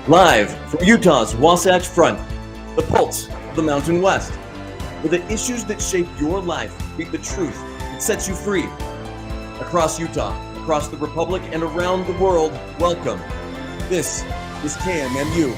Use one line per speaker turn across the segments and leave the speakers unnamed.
Live from Utah's Wasatch Front, the pulse of the Mountain West, where the issues that shape your life meet the truth that sets you free. Across Utah, across the Republic, and around the world, welcome. This is KMMU.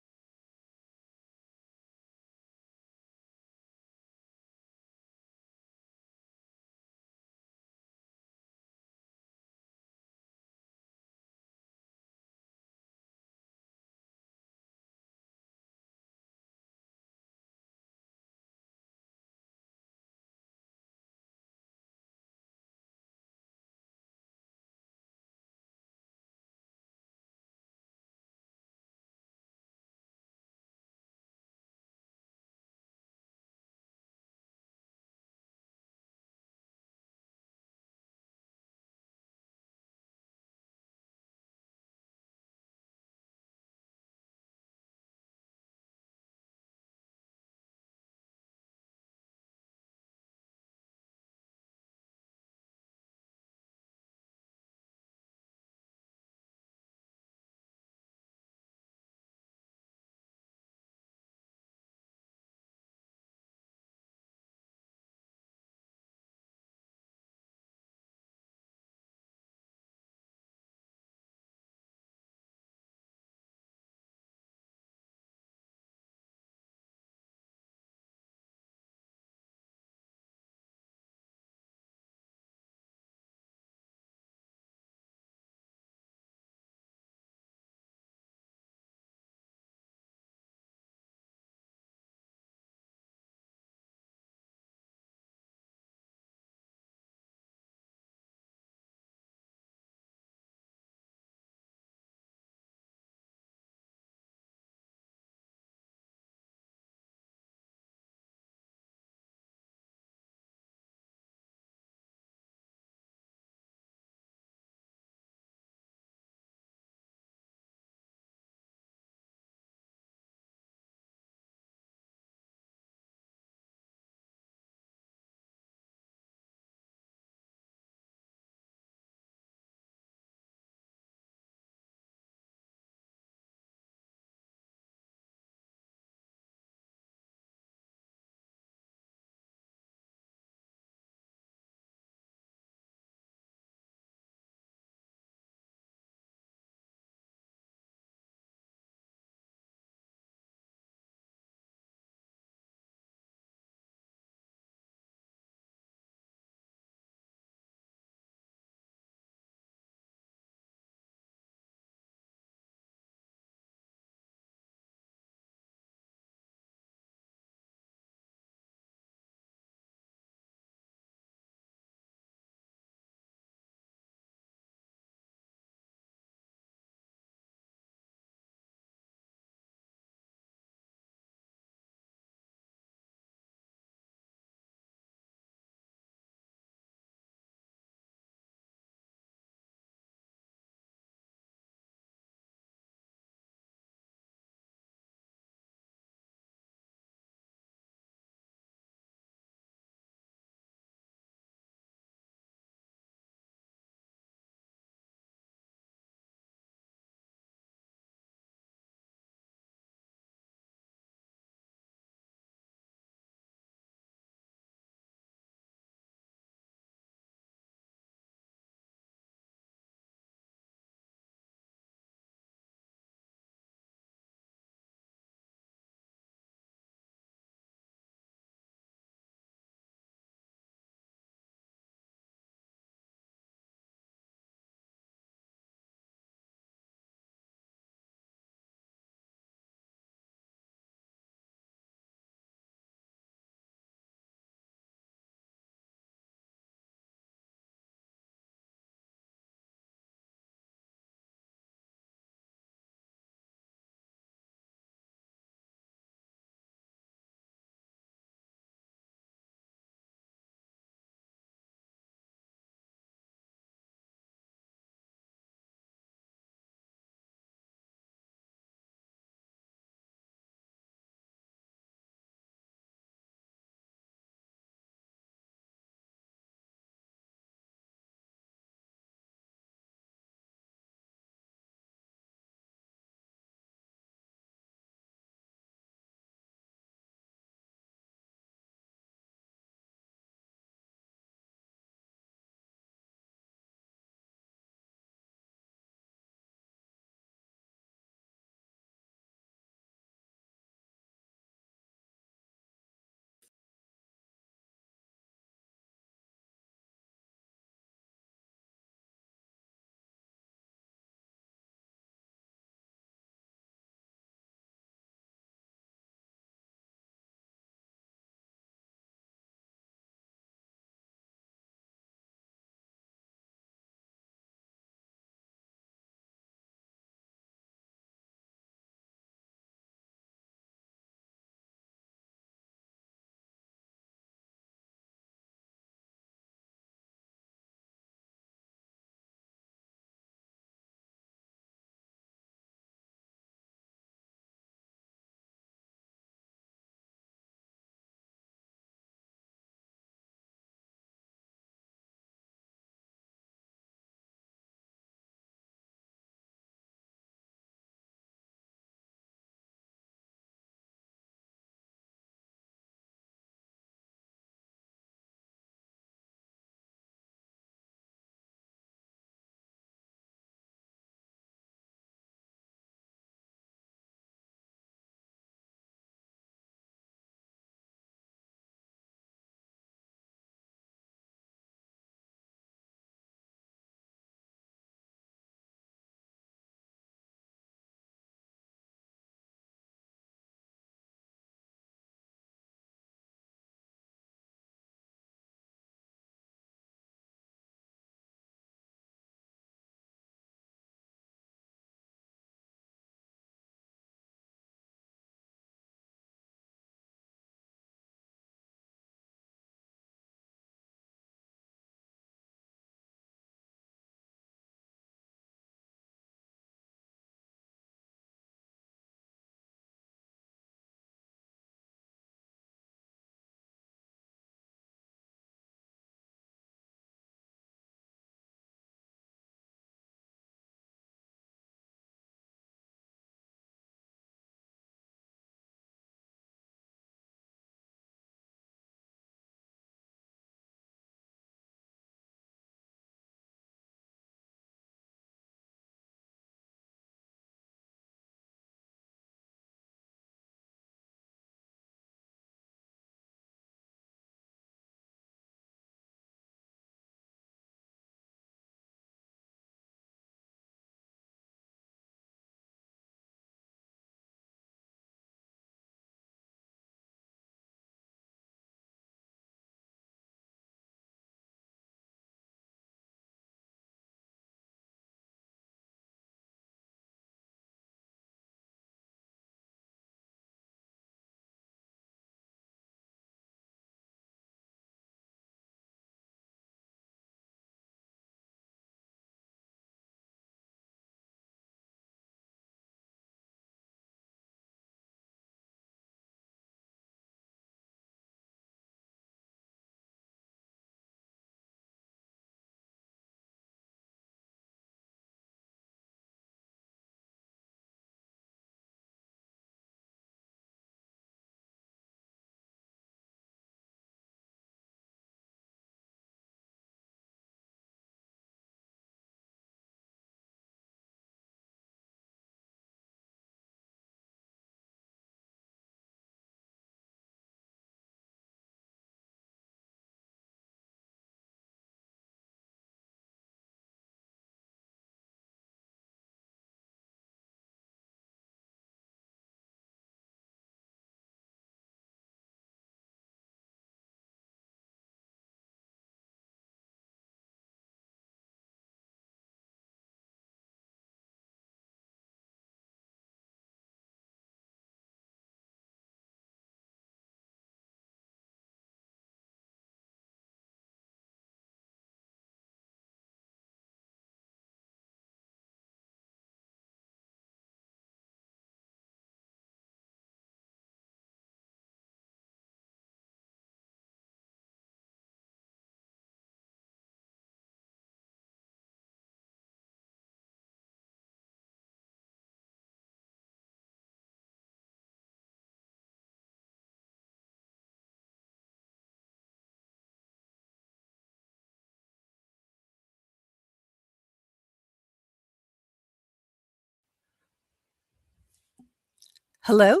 Hello?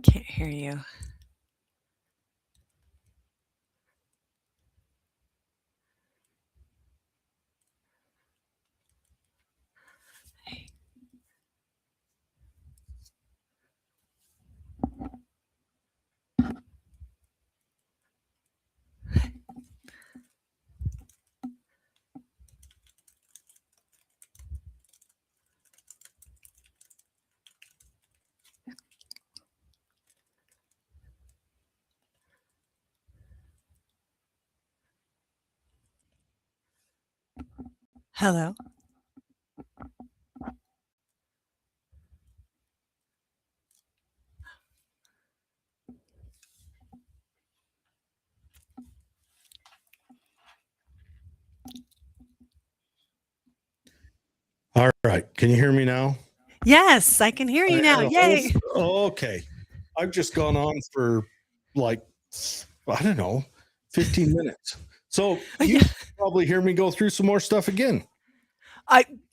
Can't hear you. Hello?
All right. Can you hear me now?
Yes, I can hear you now. Yay.
Okay. I've just gone on for like, I don't know, 15 minutes. So you
Yeah.
probably hear me go through some more stuff again.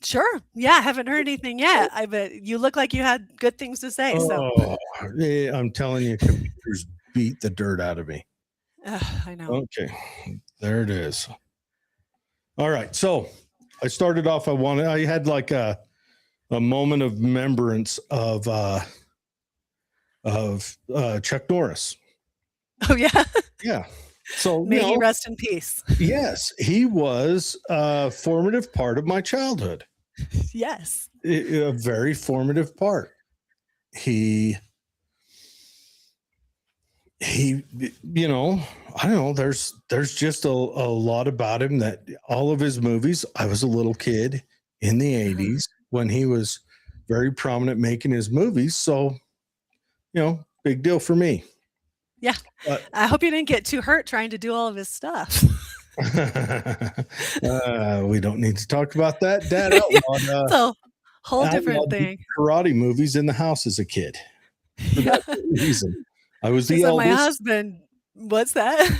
Sure. Yeah, I haven't heard anything yet. But you look like you had good things to say. So
I'm telling you, computers beat the dirt out of me.
I know.
Okay. There it is. All right. So I started off, I had like a moment of remembrance of Chuck Norris.
Oh, yeah.
Yeah. So,
May he rest in peace.
yes, he was a formative part of my childhood.
Yes.
A very formative part. He, I don't know, there's just a lot about him that all of his movies, I was a little kid in the 80s when he was very prominent making his movies. So, big deal for me.
Yeah. I hope you didn't get too hurt trying to do all of his stuff.
We don't need to talk about that. Dad outlawed
It's a whole different thing.
karate movies in the house as a kid. For that reason. I was the
So
eldest.
my husband, what's that?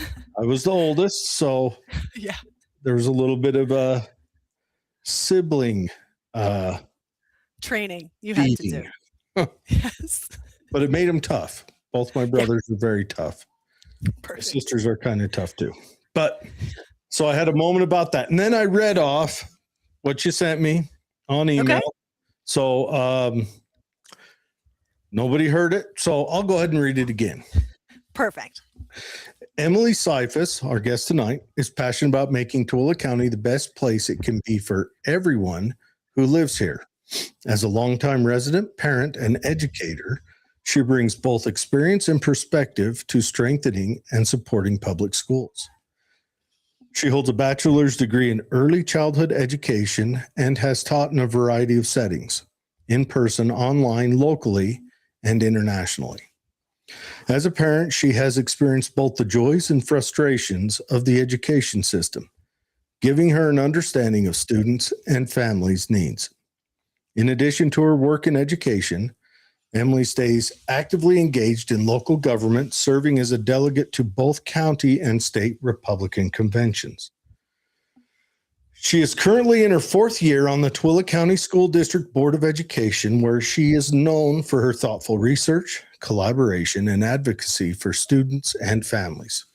I was the oldest, so
Yeah.
there was a little bit of a sibling
training you had to do. Yes.
But it made them tough. Both my brothers were very tough.
Perfect.
My sisters are kind of tough too. But so I had a moment about that. And then I read off what you sent me on email.
Okay.
So nobody heard it. So I'll go ahead and read it again.
Perfect.
Emily Syphus, our guest tonight, is passionate about making Tooele County the best place it can be for everyone who lives here. As a longtime resident, parent, and educator, she brings both experience and perspective to strengthening and supporting public schools. She holds a bachelor's degree in early childhood education and has taught in a variety of settings, in person, online, locally, and internationally. As a parent, she has experienced both the joys and frustrations of the education system, giving her an understanding of students' and families' needs. In addition to her work in education, Emily stays actively engaged in local government, serving as a delegate to both county and state Republican conventions. She is currently in her fourth year on the Tooele County School District Board of Education, where she is known for her thoughtful research, collaboration, and advocacy for students and families.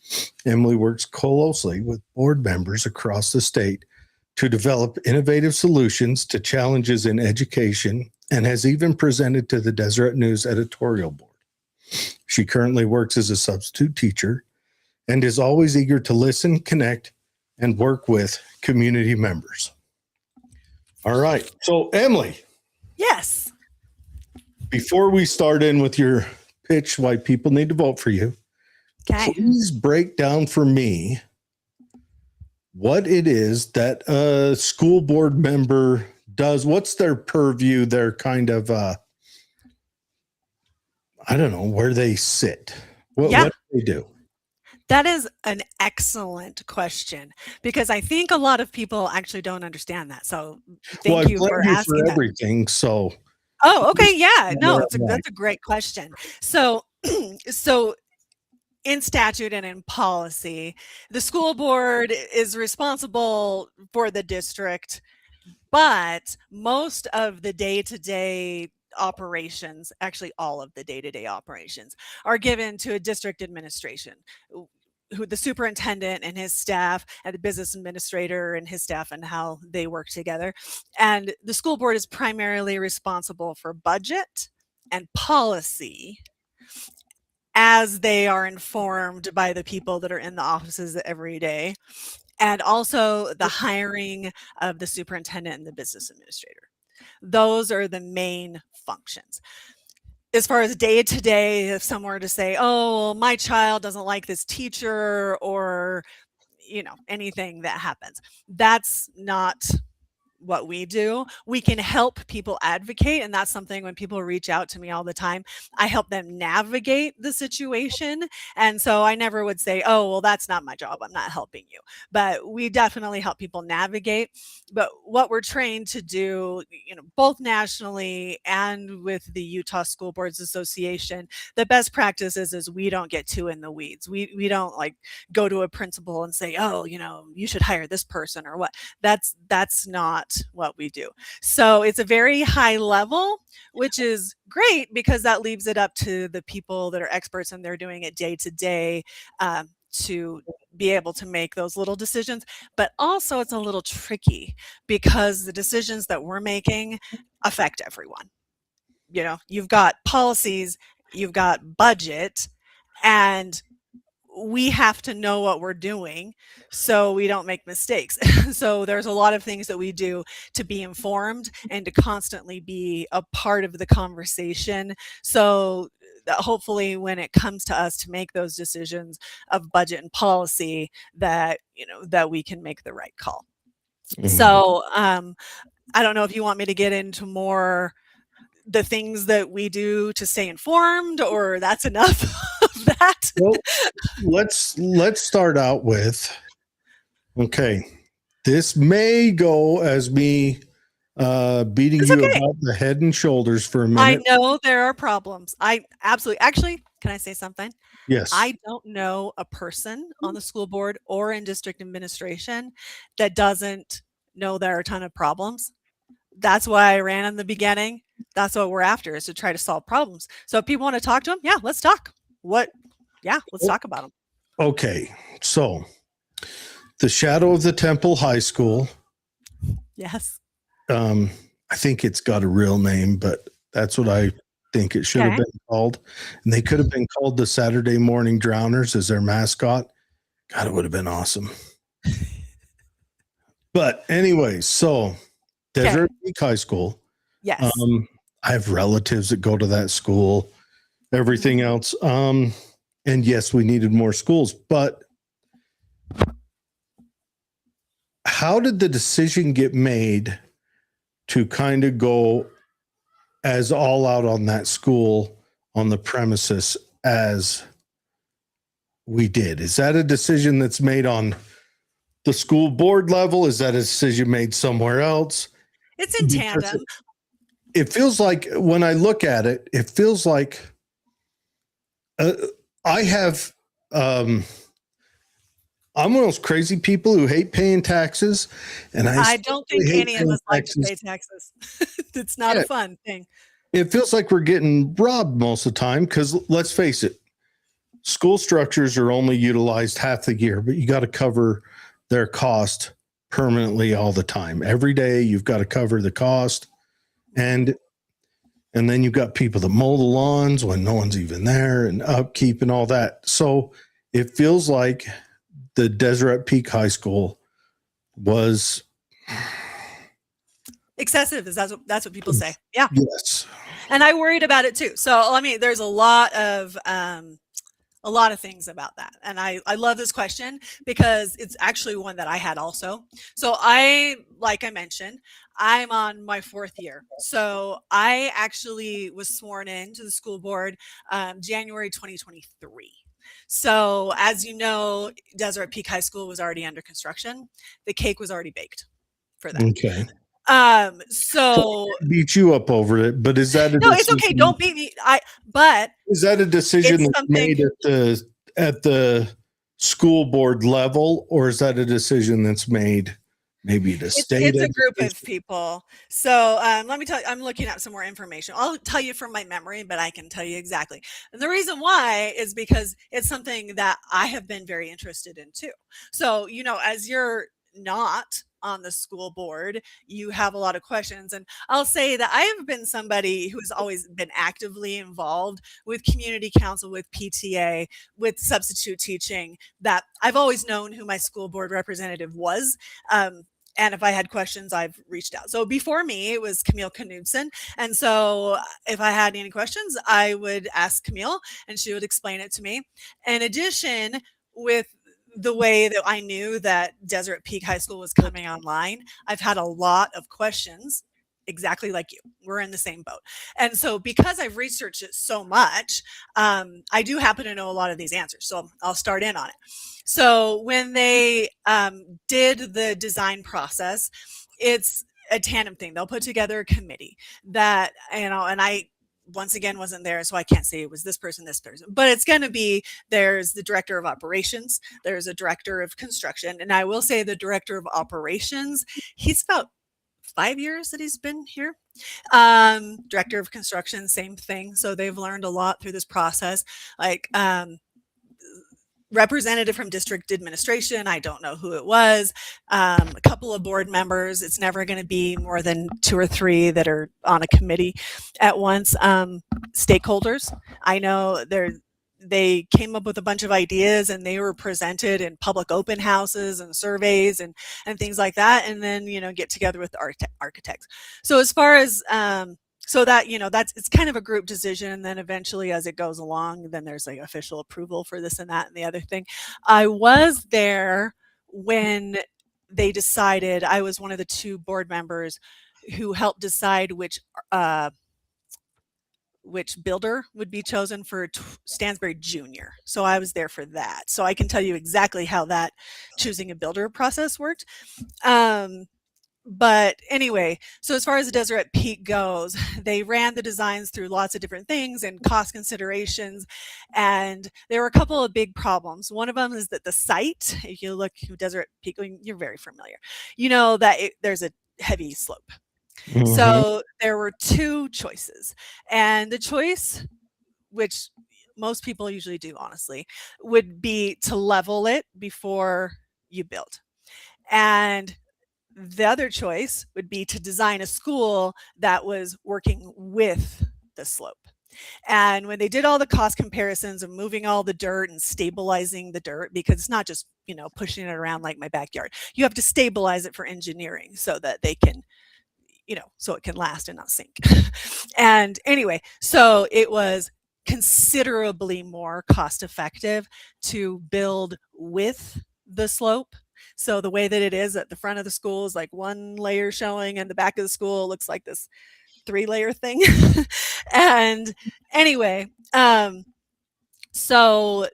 Emily works closely with board members across the state to develop innovative solutions to challenges in education and has even presented to the Deseret News editorial board. She currently works as a substitute teacher and is always eager to listen, connect, and work with community members. All right. So, Emily.
Yes.
Before we start in with your pitch, why people need to vote for you, please break down for me what it is that a school board member does. What's their purview, their kind of, I don't know, where they sit. What do they do?
That is an excellent question because I think a lot of people actually don't understand that. So thank you for asking
everything. So.
Oh, okay. Yeah. No, that's a great question. So in statute and in policy, the school board is responsible for the district, But most of the day-to-day operations, actually all of the day-to-day operations, are given to a district administration, who the superintendent and his staff, and the business administrator and his staff, and how they work together. And the school board is primarily responsible for budget and policy, as they are informed by the people that are in the offices every day, and also the hiring of the superintendent and the business administrator. Those are the main functions. As far as day to day, if someone were to say, oh, my child doesn't like this teacher, or, anything that happens, that's not what we do. We can help people advocate, and that's something when people reach out to me all the time, I help them navigate the situation. And so I never would say, oh, well, that's not my job, I'm not helping you. But we definitely help people navigate. But what we're trained to do, both nationally and with the Utah School Boards Association, the best practice is we don't get too in the weeds. We don't like go to a principal and say, oh, you should hire this person or what. That's not what we do. So it's a very high level, which is great because that leaves it up to the people that are experts and they're doing it day to day to be able to make those little decisions. But also it's a little tricky because the decisions that we're making affect everyone. You've got policies, you've got budget, and we have to know what we're doing so we don't make mistakes. So there's a lot of things that we do to be informed and to constantly be a part of the conversation. So that hopefully when it comes to us to make those decisions of budget and policy, that, that we can make the right call. Mm-hmm. So I don't know if you want me to get into more the things that we do to stay informed, or that's enough of that.
Well, let's start out with, okay, this may go as me beating you about the head and shoulders for a minute.
I know there are problems. I absolutely, actually, can I say something?
Yes.
I don't know a person on the school board or in district administration that doesn't know there are a ton of problems. That's why I ran in the beginning. That's what we're after, is to try to solve problems. So if people want to talk to them, yeah, let's talk. Let's talk about them.
Okay. So the Shadow of the Temple High School.
Yes.
I think it's got a real name, but that's what I think it should have been called. And they could have been called the Saturday Morning Drowners as their mascot. God, it would have been awesome. But anyway, so Desert Peak High School.
Yes.
I have relatives that go to that school, everything else. And yes, we needed more schools, but how did the decision get made to kind of go as all out on that school on the premises as we did? Is that a decision that's made on the school board level? Is that a decision made somewhere else?
It's in tandem.
It feels like, when I look at it, it feels like I have, I'm one of those crazy people who hate paying taxes. And I
don't think any of us like to pay taxes. It's not a fun thing.
It feels like we're getting robbed most of the time because, let's face it, school structures are only utilized half the year, but you got to cover their cost permanently all the time. Every day you've got to cover the cost. And then you've got people that mow the lawns when no one's even there, and upkeep and all that. So it feels like the Deseret Peak High School was
excessive. That's what people say. Yeah.
Yes.
And I worried about it too. So there's a lot of things about that. And I love this question because it's actually one that I had also. So like I mentioned, I'm on my 4th year. So I actually was sworn in to the school board January 2023. So as you know, Deseret Peak High School was already under construction. The cake was already baked for that.
Okay.
So
beat you up over it, but is that
no? It's okay. Don't beat me. But
is that a decision that's made at the school board level, or is that a decision that's made maybe the state
It's a group
education.
of people. So let me tell you, I'm looking at some more information. I'll tell you from my memory, but I can tell you exactly. And the reason why is because it's something that I have been very interested in too. So, as you're not on the school board, you have a lot of questions. And I'll say that I have been somebody who has always been actively involved with community council, with PTA, with substitute teaching, that I've always known who my school board representative was. And if I had questions, I've reached out. So before me, it was Camille Knudsen. And so if I had any questions, I would ask Camille and she would explain it to me. In addition, with the way that I knew that Deseret Peak High School was coming online, I've had a lot of questions exactly like you. We're in the same boat. And so because I've researched it so much, I do happen to know a lot of these answers. So I'll start in on it. So when they did the design process, it's a tandem thing. They'll put together a committee that, and I once again wasn't there, so I can't say it was this person, but it's going to be, there's the director of operations, there's a director of construction. And I will say the director of operations, he's about 5 years that he's been here. Director of construction, same thing. So they've learned a lot through this process. Like, representative from district administration, I don't know who it was, a couple of board members. It's never going to be more than 2 or 3 that are on a committee at once. Stakeholders, I know they came up with a bunch of ideas and they were presented in public open houses and surveys and things like that, and then get together with the architects. So as far as so that, it's kind of a group decision. And then eventually as it goes along, then there's like official approval for this and that and the other thing. I was there when they decided. I was one of the 2 board members who helped decide which builder would be chosen for Stansbury Junior. So I was there for that. So I can tell you exactly how that choosing a builder process worked. But anyway, so as far as the Deseret Peak goes, they ran the designs through lots of different things and cost considerations. And there were a couple of big problems. One of them is that the site, if you look at Deseret Peak, you're very familiar, that there's a heavy slope. Mm-hmm. So there were 2 choices. And the choice, which most people usually do, honestly, would be to level it before you build. And the other choice would be to design a school that was working with the slope. And when they did all the cost comparisons of moving all the dirt and stabilizing the dirt, because it's not just, pushing it around like my backyard, you have to stabilize it for engineering so that they can, so it can last and not sink. And anyway, so it was considerably more cost effective to build with the slope. So the way that it is at the front of the school is like 1 layer showing, and the back of the school looks like this 3-layer thing. And anyway, so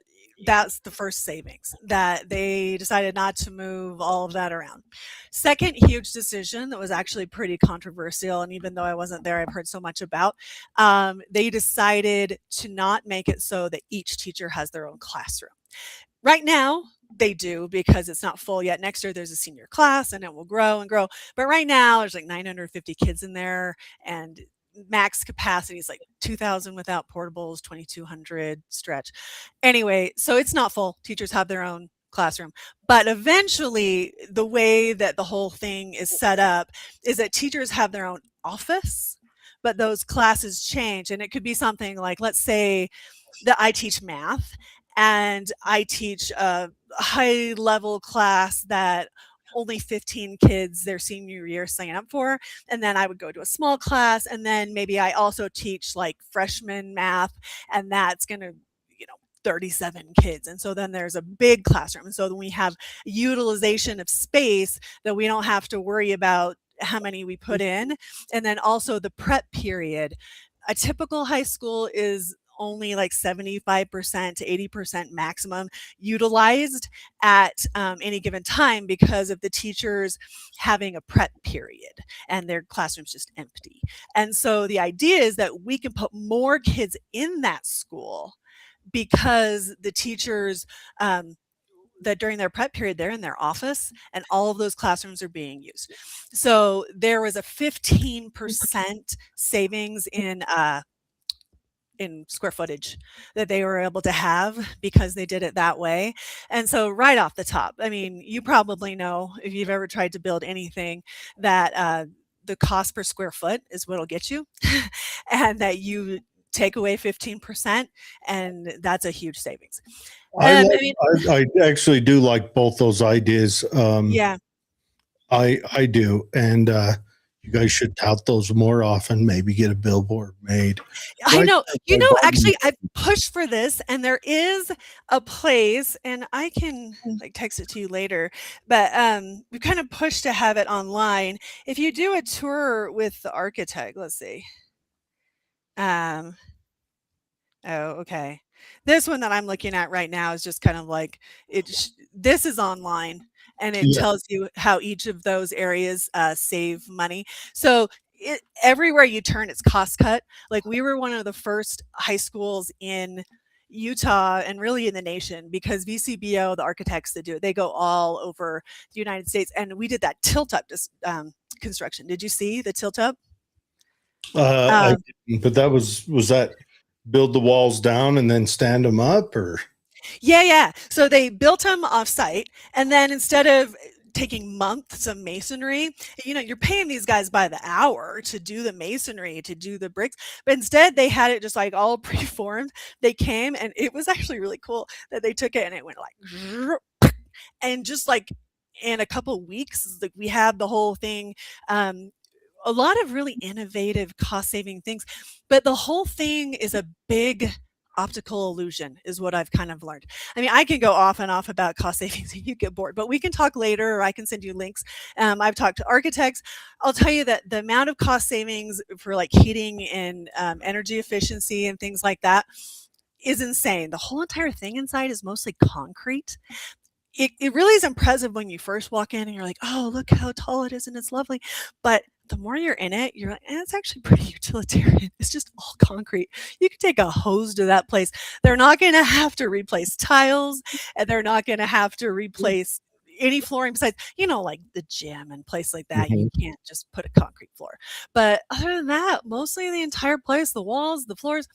that's the first savings, that they decided not to move all of that around. Second huge decision that was actually pretty controversial, and even though I wasn't there, I've heard so much about, they decided to not make it so that each teacher has their own classroom. Right now, they do, because it's not full yet. Next year, there's a senior class and it will grow and grow. But right now, there's like 950 kids in there, and max capacity is like 2,000 without portables, 2,200 stretch. Anyway, so it's not full. Teachers have their own classroom. But eventually, the way that the whole thing is set up is that teachers have their own office, but those classes change. And it could be something like, let's say that I teach math, and I teach a high level class that only 15 kids their senior year sign up for. And then I would go to a small class, and then maybe I also teach like freshman math, and that's going to, 37 kids. And so then there's a big classroom. And so then we have utilization of space that we don't have to worry about how many we put in. And then also the prep period. A typical high school is only like 75% to 80% maximum utilized at any given time, because of the teachers having a prep period and their classroom's just empty. And so the idea is that we can put more kids in that school, because the teachers that during their prep period, they're in their office and all of those classrooms are being used. So there was a 15% savings in square footage that they were able to have because they did it that way. And so right off the top, I mean, you probably know if you've ever tried to build anything that the cost per square foot is what'll get you, and that you take away 15%, and that's a huge savings.
I
I mean,
actually do like both those ideas.
yeah.
I do, and you guys should tout those more often. Maybe get a billboard made.
I know. You know,
Right.
actually, I've pushed for this, and there is a place, and I can like text it to you later. But we kind of pushed to have it online. If you do a tour with the architect, let's see. Oh, okay. This one that I'm looking at right now is just kind of like this is online, and it
Yeah.
tells you how each of those areas save money. So everywhere you turn, it's cost cut. Like we were one of the first high schools in Utah and really in the nation because VCBO, the architects that do it, they go all over the United States, and we did that tilt up construction. Did you see the tilt up?
I didn't, but that was that build the walls down and then stand them up, or
Yeah. So they built them off site, and then instead of taking months of masonry, you know, you're paying these guys by the hour to do the masonry, to do the bricks, but instead they had it just like all preformed. They came, and it was actually really cool that they took it and it went like, and just like in a couple weeks, like we had the whole thing. A lot of really innovative cost saving things, but the whole thing is a big optical illusion is what I've kind of learned. I mean, I can go off and off about cost savings and you get bored, but we can talk later, or I can send you links. I've talked to architects. I'll tell you that the amount of cost savings for like heating and energy efficiency and things like that is insane. The whole entire thing inside is mostly concrete. It really is impressive when you first walk in and you're like, oh, look how tall it is and it's lovely. But the more you're in it, you're like, it's actually pretty utilitarian. It's just all concrete. You can take a hose to that place. They're not going to have to replace tiles, and they're not going to have to replace any flooring besides, you know, like the gym and place like that. You can't just put a concrete floor. But other than that, mostly the entire place, the walls, the floors,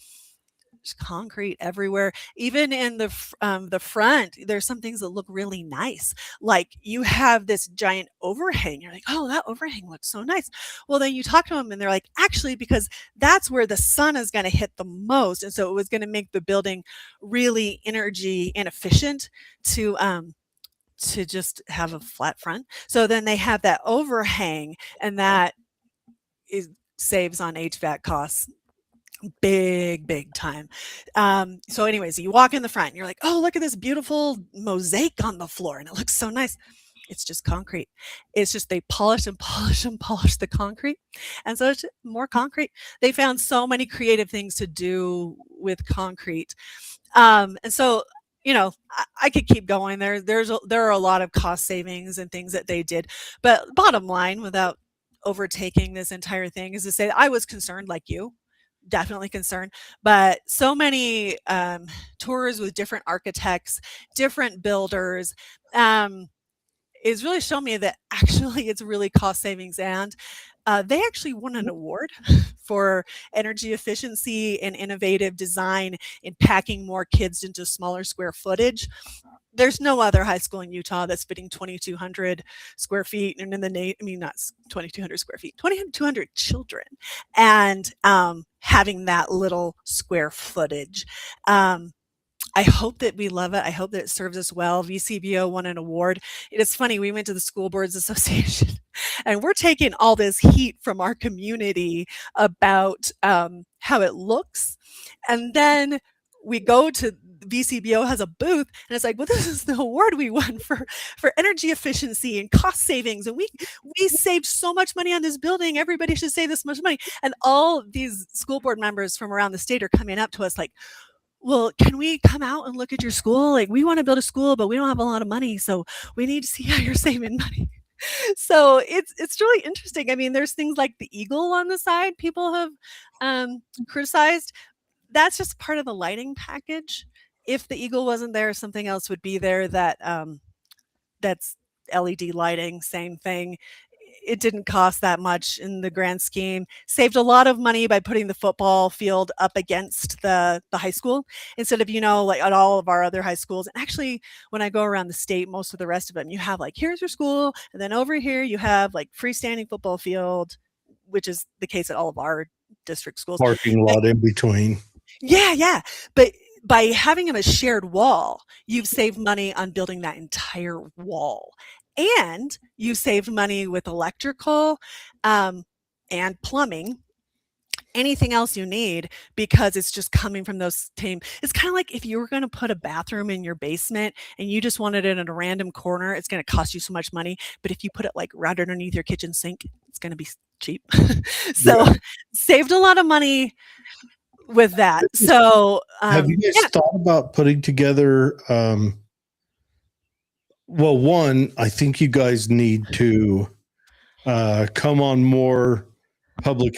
concrete everywhere. Even in the front, there's some things that look really nice. Like you have this giant overhang. You're like, oh, that overhang looks so nice. Well, then you talk to them and they're like, actually, because that's where the sun is going to hit the most, and so it was going to make the building really energy inefficient to just have a flat front. So then they have that overhang, and that saves on HVAC costs big time. So anyways, you walk in the front and you're like, oh, look at this beautiful mosaic on the floor, and it looks so nice. It's just concrete. It's just they polish the concrete, and so it's more concrete. They found so many creative things to do with concrete, and so you know, I could keep going. There are a lot of cost savings and things that they did, but bottom line, without overtaking this entire thing, is to say I was concerned, like you, definitely concerned, but so many tours with different architects, different builders, is really shown me that actually it's really cost savings. And they actually won an award for energy efficiency and innovative design in packing more kids into smaller square footage. There's no other high school in Utah that's fitting 2,200 square feet, and not 2,200 square feet, 2,200 children, and having that little square footage. I hope that we love it. I hope that it serves us well. VCBO won an award. It is funny. We went to the School Boards Association, and we're taking all this heat from our community about how it looks, and then we go to VCBO has a booth, and it's like, well, this is the award we won for energy efficiency and cost savings, and we saved so much money on this building. Everybody should save this much money. And all these school board members from around the state are coming up to us like, well, can we come out and look at your school? Like, we want to build a school, but we don't have a lot of money, so we need to see how you're saving money. So it's really interesting. I mean, there's things like the eagle on the side people have criticized. That's just part of the lighting package. if the eagle wasn't there, something else would be there that that's LED lighting, same thing. It didn't cost that much in the grand scheme. Saved a lot of money by putting the football field up against the high school instead of, like at all of our other high schools. And actually, when I go around the state, most of the rest of them, you have like, here's your school. And then over here, you have like freestanding football field, which is the case at all of our district schools.
Parking lot in between.
Yeah. But by having them a shared wall, you've saved money on building that entire wall. And you saved money with electrical and plumbing, anything else you need, because it's just coming from those team. It's kind of like if you were going to put a bathroom in your basement and you just wanted it in a random corner, it's going to cost you so much money. But if you put it like right underneath your kitchen sink, it's going to be cheap. So saved a lot of money with that. So
have you guys thought about putting together well, one, I think you guys need to come on more public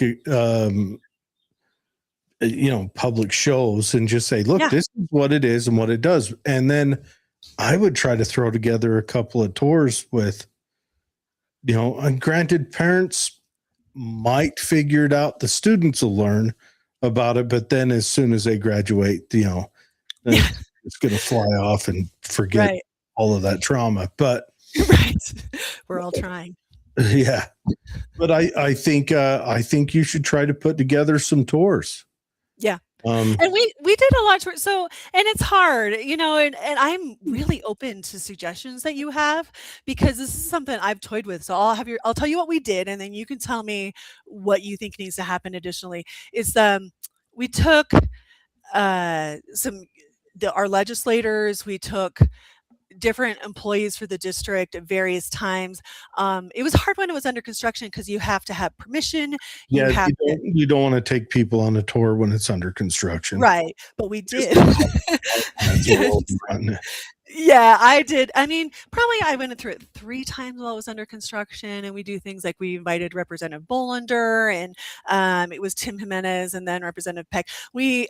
public shows and just say, look, this is what it is and what it does. And then I would try to throw together a couple of tours with, and granted, parents might figure it out. The students will learn about it, but then as soon as they graduate, it's going to fly off and forget all of that trauma. But
we're all trying.
Yeah, but I think you should try to put together some tours.
Yeah. And we did a lot of, so, and it's hard, and I'm really open to suggestions that you have, because this is something I've toyed with. So I'll tell you what we did, and then you can tell me what you think needs to happen additionally. Is we took our legislators, we took different employees for the district at various times. It was hard when it was under construction because you have to have permission.
You don't want to take people on a tour when it's under construction.
Right. But we did. Yeah, I did. I mean, probably I went through it 3 times while it was under construction, and we do things like we invited Representative Bolander, and it was Tim Jimenez and then Representative Peck. We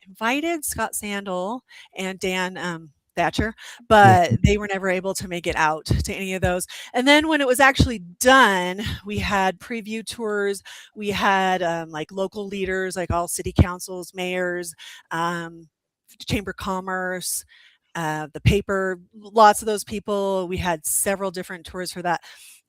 invited Scott Sandel and Dan Thatcher, but they were never able to make it out to any of those. And then when it was actually done, we had preview tours. We had like local leaders, like all city councils, mayors, Chamber of Commerce, the paper, lots of those people. We had several different tours for that.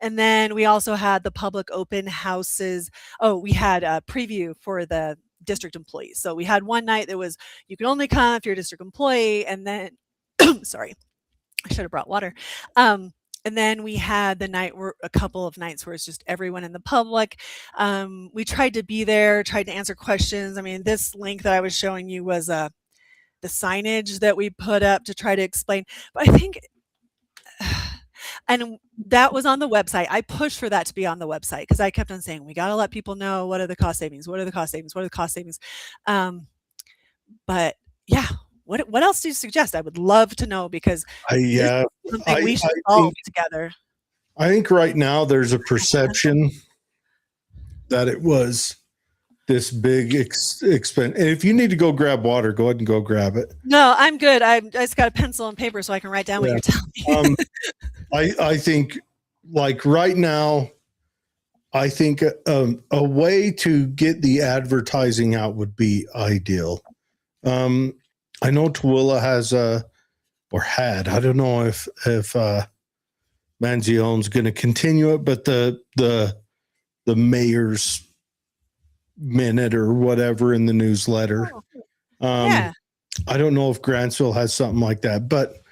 And then we also had the public open houses. Oh, we had a preview for the district employees. So we had one night that was, you can only come if you're a district employee. And then sorry, I should have brought water. And then we had the night where a couple of nights where it's just everyone in the public. We tried to be there, tried to answer questions. I mean, this link that I was showing you was the signage that we put up to try to explain. But I think, and that was on the website. I pushed for that to be on the website because I kept on saying, we got to let people know what are the cost savings, what are the cost savings, what are the cost savings. But yeah. What else do you suggest? I would love to know, because something we should solve together.
I think right now there's a perception that it was this big expense. And if you need to go grab water, go ahead and go grab it.
No, I'm good. I just got a pencil and paper so I can write down what you're telling me.
I think like right now, I think a way to get the advertising out would be ideal. I know Tooele has or had, I don't know if Manzione's going to continue it, but the mayor's minute or whatever in the newsletter. I don't know if Grantsville has something like that,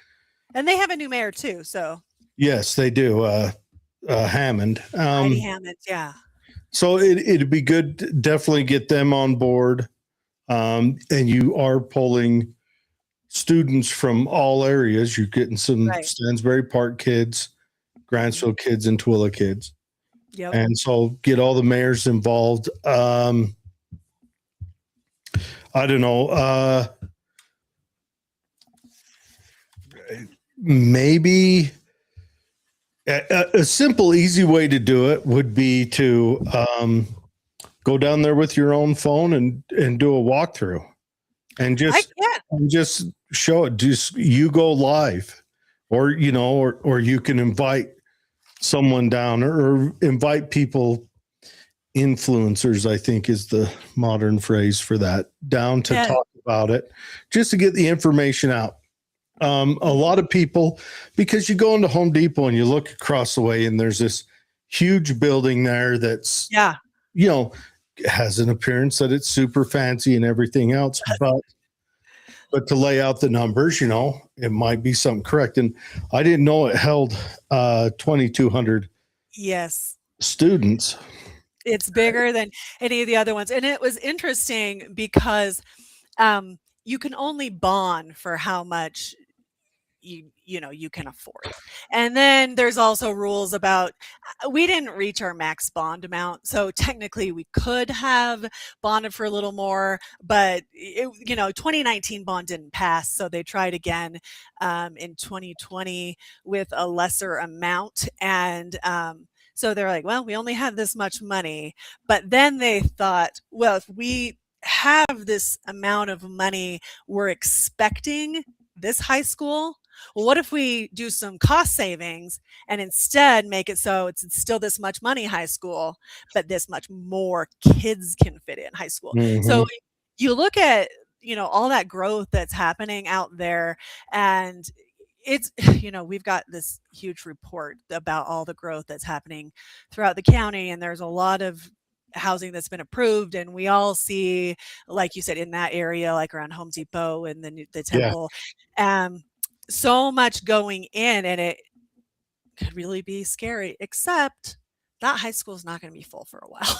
and they have a new mayor too. So
yes, they do. Hammond.
Heidi Hammond, yeah.
So it'd be good to definitely get them on board. And you are pulling students from all areas. You're getting some Stansbury Park kids, Grantsville kids, and Tooele kids.
Yep.
And so get all the mayors involved. I don't know. Maybe a simple, easy way to do it would be to go down there with your own phone and do a walkthrough, and just and just show it. Just you go live, or or you can invite someone down, or invite people. Influencers, I think, is the modern phrase for that, down to talk about it, just to get the information out. A lot of people, because you go into Home Depot and you look across the way and there's this huge building there that's, has an appearance that it's super fancy and everything else, but to lay out the numbers, it might be something correct. And I didn't know it held 2,200 students.
It's bigger than any of the other ones. And it was interesting because you can only bond for how much you can afford. And then there's also rules about, we didn't reach our max bond amount. So technically we could have bonded for a little more, but 2019 bond didn't pass. So they tried again in 2020 with a lesser amount. And so they're like, well, we only have this much money. But then they thought, well, if we have this amount of money, we're expecting this high school. Well, what if we do some cost savings and instead make it so it's still this much money high school, but this much more kids can fit in high school?
Mm-hmm.
So you look at, all that growth that's happening out there, and it's, we've got this huge report about all the growth that's happening throughout the county, and there's a lot of housing that's been approved, and we all see, like you said, in that area, like around Home Depot and the temple, so much going in, and it could really be scary, except that high school is not going to be full for a while.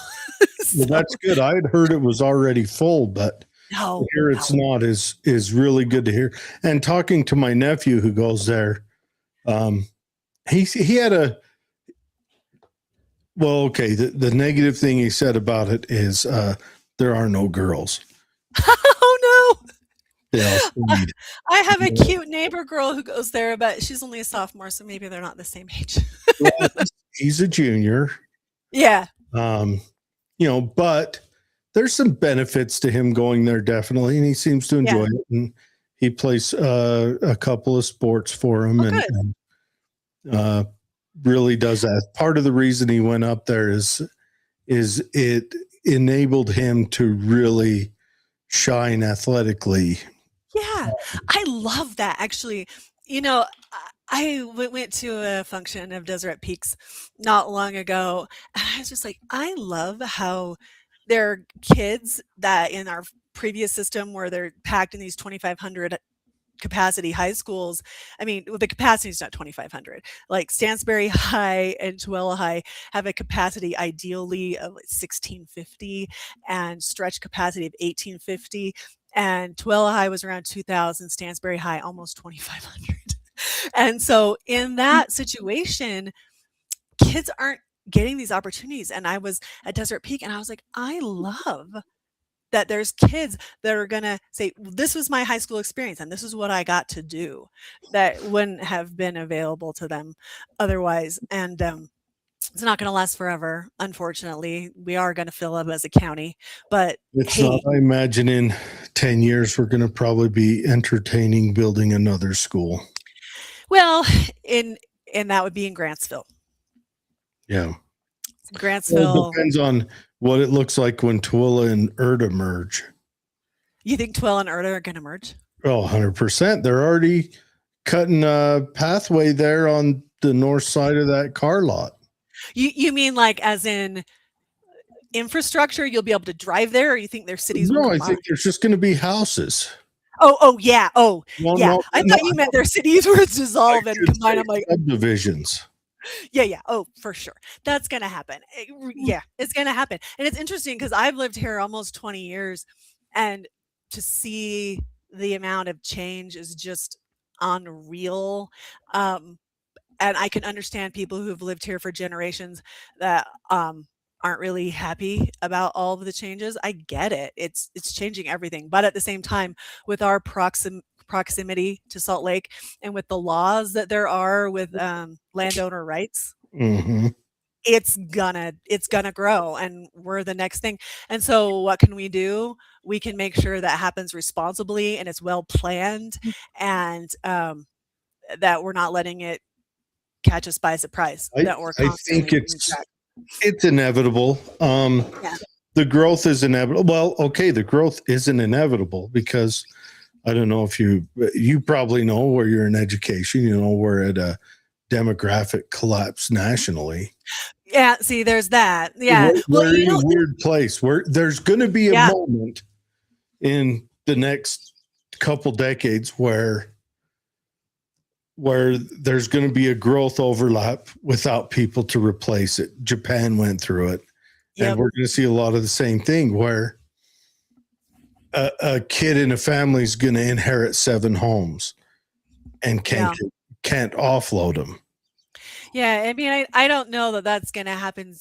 Well, that's good. I had heard it was already full, but here it's not, is really good to hear. And talking to my nephew who goes there, he had the negative thing he said about it is there are no girls.
Oh no.
I
have a cute neighbor girl who goes there, but she's only a sophomore, so maybe they're not the same age.
Well, he's a junior.
Yeah.
But there's some benefits to him going there, definitely, and he seems to enjoy it. And he plays a couple of sports for him, and really does that. Part of the reason he went up there is it enabled him to really shine athletically.
Yeah, I love that. Actually, I went to a function of Deseret Peaks not long ago, and I was just like, I love how there are kids that in our previous system where they're packed in these 2,500 capacity high schools. I mean, the capacity is not 2,500. Like Stansbury High and Tooele High have a capacity ideally of 1,650 and stretch capacity of 1,850. And Tooele High was around 2,000, Stansbury High almost 2,500. And so in that situation, kids aren't getting these opportunities. And I was at Deseret Peak and I was like, I love that there's kids that are going to say, this was my high school experience and this is what I got to do, that wouldn't have been available to them otherwise. And it's not going to last forever. Unfortunately, we are going to fill up as a county, but
I imagine in 10 years, we're going to probably be entertaining building another school.
Well, and that would be in Grantsville.
Yeah.
Grantsville.
Well, it depends on what it looks like when Tooele and Erta merge.
You think Tooele and Erta are going to merge?
Oh, 100%. They're already cutting a pathway there on the north side of that car lot.
You mean like as in infrastructure, you'll be able to drive there, or you think their cities will
I think there's just going to be houses.
Oh, yeah. Oh, yeah. I thought you meant their cities were dissolved and combined. I'm like,
subdivisions.
Yeah. Oh, for sure. That's going to happen. It's going to happen. And it's interesting because I've lived here almost 20 years, and to see the amount of change is just unreal. And I can understand people who've lived here for generations that aren't really happy about all of the changes. I get it. It's changing everything. But at the same time, with our proximity to Salt Lake and with the laws that there are with landowner rights,
mm-hmm.
it's gonna grow, and we're the next thing. And so what can we do? We can make sure that happens responsibly and it's well planned, and that we're not letting it catch us by surprise, that we're
I
constantly
think
keeping track.
it's inevitable.
Yeah.
The growth is inevitable. Well, okay, the growth isn't inevitable because I don't know if you probably know where you're in education. You know, we're at a demographic collapse nationally.
Yeah, see, there's that. Yeah. Well,
We're in a weird place where there's going to be a
Yeah.
moment in the next couple decades where there's going to be a growth overlap without people to replace it. Japan went through it.
Yep.
And we're going to see a lot of the same thing where a kid in a family is going to inherit 7 homes and can't offload them.
Yeah, I mean, I don't know that that's going to happen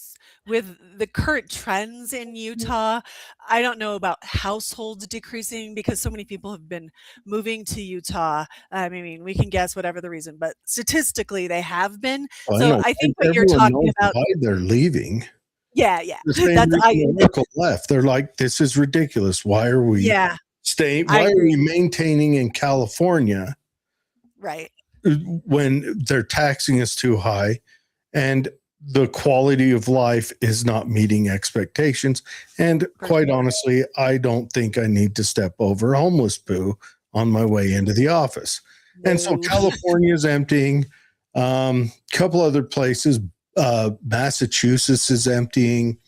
with the current trends in Utah. I don't know about households decreasing because so many people have been moving to Utah. I mean, we can guess whatever the reason, but statistically they have been. So I think what you're talking about,
why they're leaving.
Yeah.
The same reason Oracle left. They're like, this is ridiculous. Why are we staying? Why are we maintaining in California?
Right.
When they're taxing us too high and the quality of life is not meeting expectations. And quite honestly, I don't think I need to step over a homeless poo on my way into the office. No. And so California is emptying. Couple other places, Massachusetts is emptying.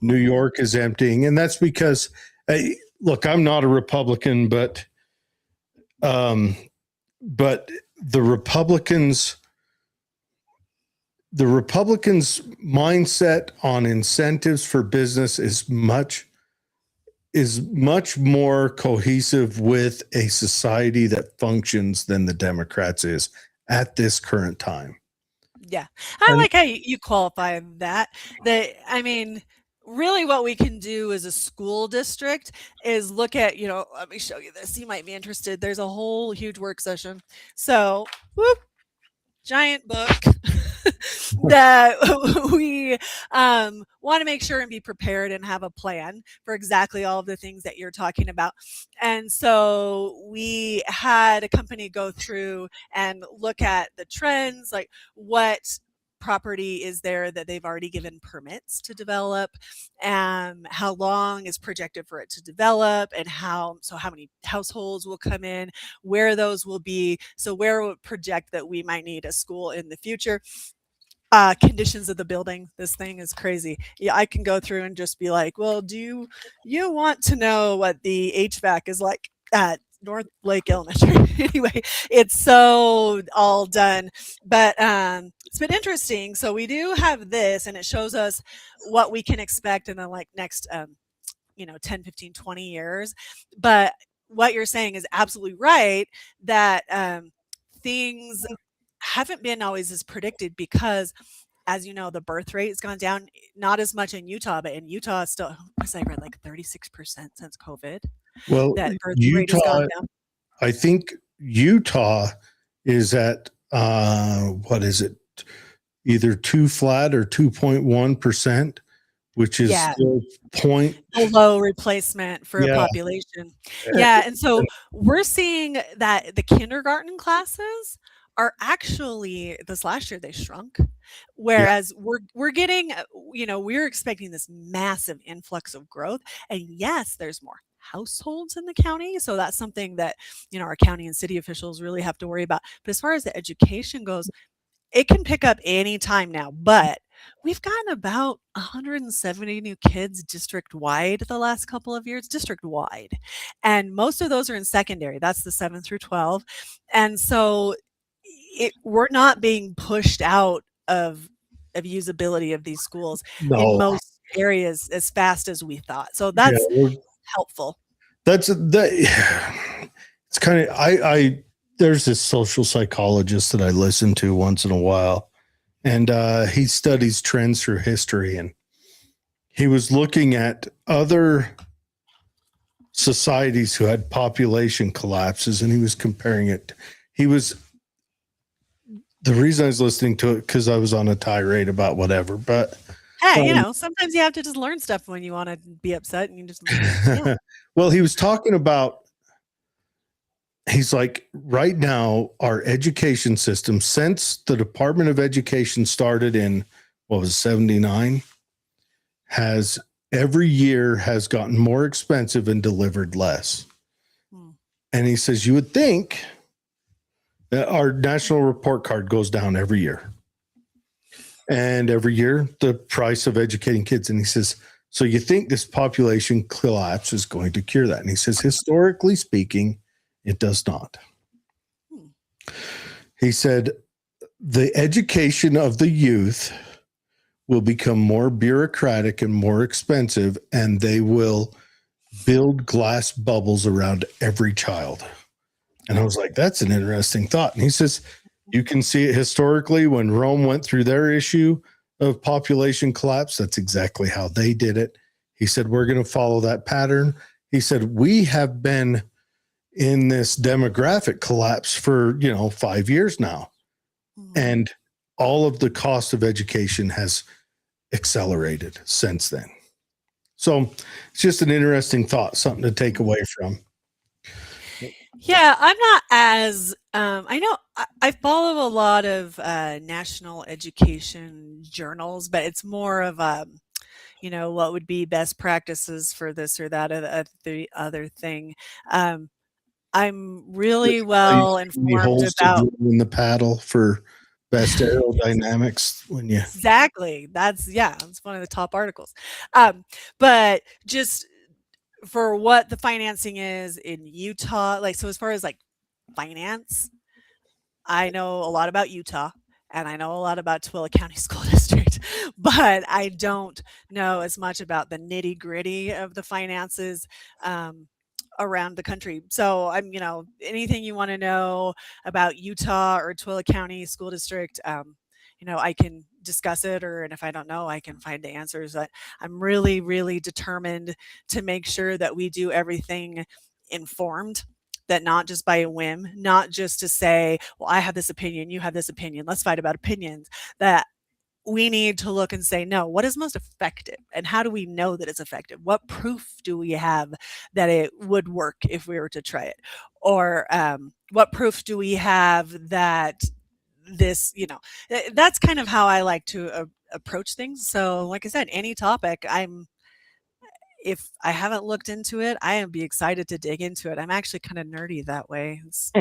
New York is emptying. And that's because, look, I'm not a Republican, but the Republicans' mindset on incentives for business is much more cohesive with a society that functions than the Democrats is at this current time.
Yeah. I like how you qualify that. I mean, really what we can do as a school district is look at, let me show you this. You might be interested. There's a whole huge work session. So, giant book that we want to make sure and be prepared and have a plan for exactly all of the things that you're talking about. And so we had a company go through and look at the trends, like what property is there that they've already given permits to develop, and how long is projected for it to develop, and how many households will come in, where those will be, so where would project that we might need a school in the future. Conditions of the building. This thing is crazy. Yeah, I can go through and just be like, well, do you want to know what the HVAC is like at North Lake Elementary? Anyway, it's so all done, but it's been interesting. So we do have this, and it shows us what we can expect in the next 10, 15, 20 years. But what you're saying is absolutely right, that things haven't been always as predicted because, as you know, the birth rate has gone down, not as much in Utah, but in Utah still, was I read like 36% since COVID.
Well,
that birth
Utah,
rate has gone down.
I think Utah is at what is it? Either 2 flat or 2.1%, which is still
below replacement for a population. Yeah, and so we're seeing that the kindergarten classes are actually, this last year they shrunk, whereas we're getting, we're expecting this massive influx of growth. And yes, there's more households in the county, so that's something that our county and city officials really have to worry about. But as far as the education goes, it can pick up any time now, but we've gotten about 170 new kids district-wide the last couple of years, district-wide. And most of those are in secondary. That's the 7 through 12. And so we're not being pushed out of usability of these schools in most areas as fast as we thought. So that's helpful.
It's kind of, there's this social psychologist that I listen to once in a while, and he studies trends through history, and he was looking at other societies who had population collapses, and he was comparing it. The reason I was listening to it, because I was on a tirade about whatever, but
Hey, sometimes you have to just learn stuff when you want to be upset, and you just
Well, he was talking about, he's like, right now, our education system, since the Department of Education started in, 79, has every year has gotten more expensive and delivered less. And he says, you would think that our national report card goes down every year. And every year, the price of educating kids. And he says, so you think this population collapse is going to cure that? And he says, historically speaking, it does not. He said, the education of the youth will become more bureaucratic and more expensive, and they will build glass bubbles around every child. And I was like, that's an interesting thought. And he says, you can see it historically when Rome went through their issue of population collapse. That's exactly how they did it. He said, we're going to follow that pattern. He said, we have been in this demographic collapse for, 5 years now. And all of the cost of education has accelerated since then. So it's just an interesting thought, something to take away from.
Yeah, I'm not as, I know I follow a lot of national education journals, but it's more of, what would be best practices for this or that or the other thing. I'm really well informed about
in the paddle for best aerodynamics when you
exactly. That's one of the top articles. But just for what the financing is in Utah, so as far as finance, I know a lot about Utah and I know a lot about Tooele County School District, but I don't know as much about the nitty gritty of the finances around the country. So anything you want to know about Utah or Tooele County School District, I can discuss it, and if I don't know, I can find the answers. But I'm really, really determined to make sure that we do everything informed, that not just by a whim, not just to say, well, I have this opinion, you have this opinion, let's fight about opinions, that we need to look and say, no, what is most effective? And how do we know that it's effective? What proof do we have that it would work if we were to try it? Or what proof do we have that this, that's kind of how I like to approach things. So like I said, any topic, if I haven't looked into it, I would be excited to dig into it. I'm actually kind of nerdy that way. It's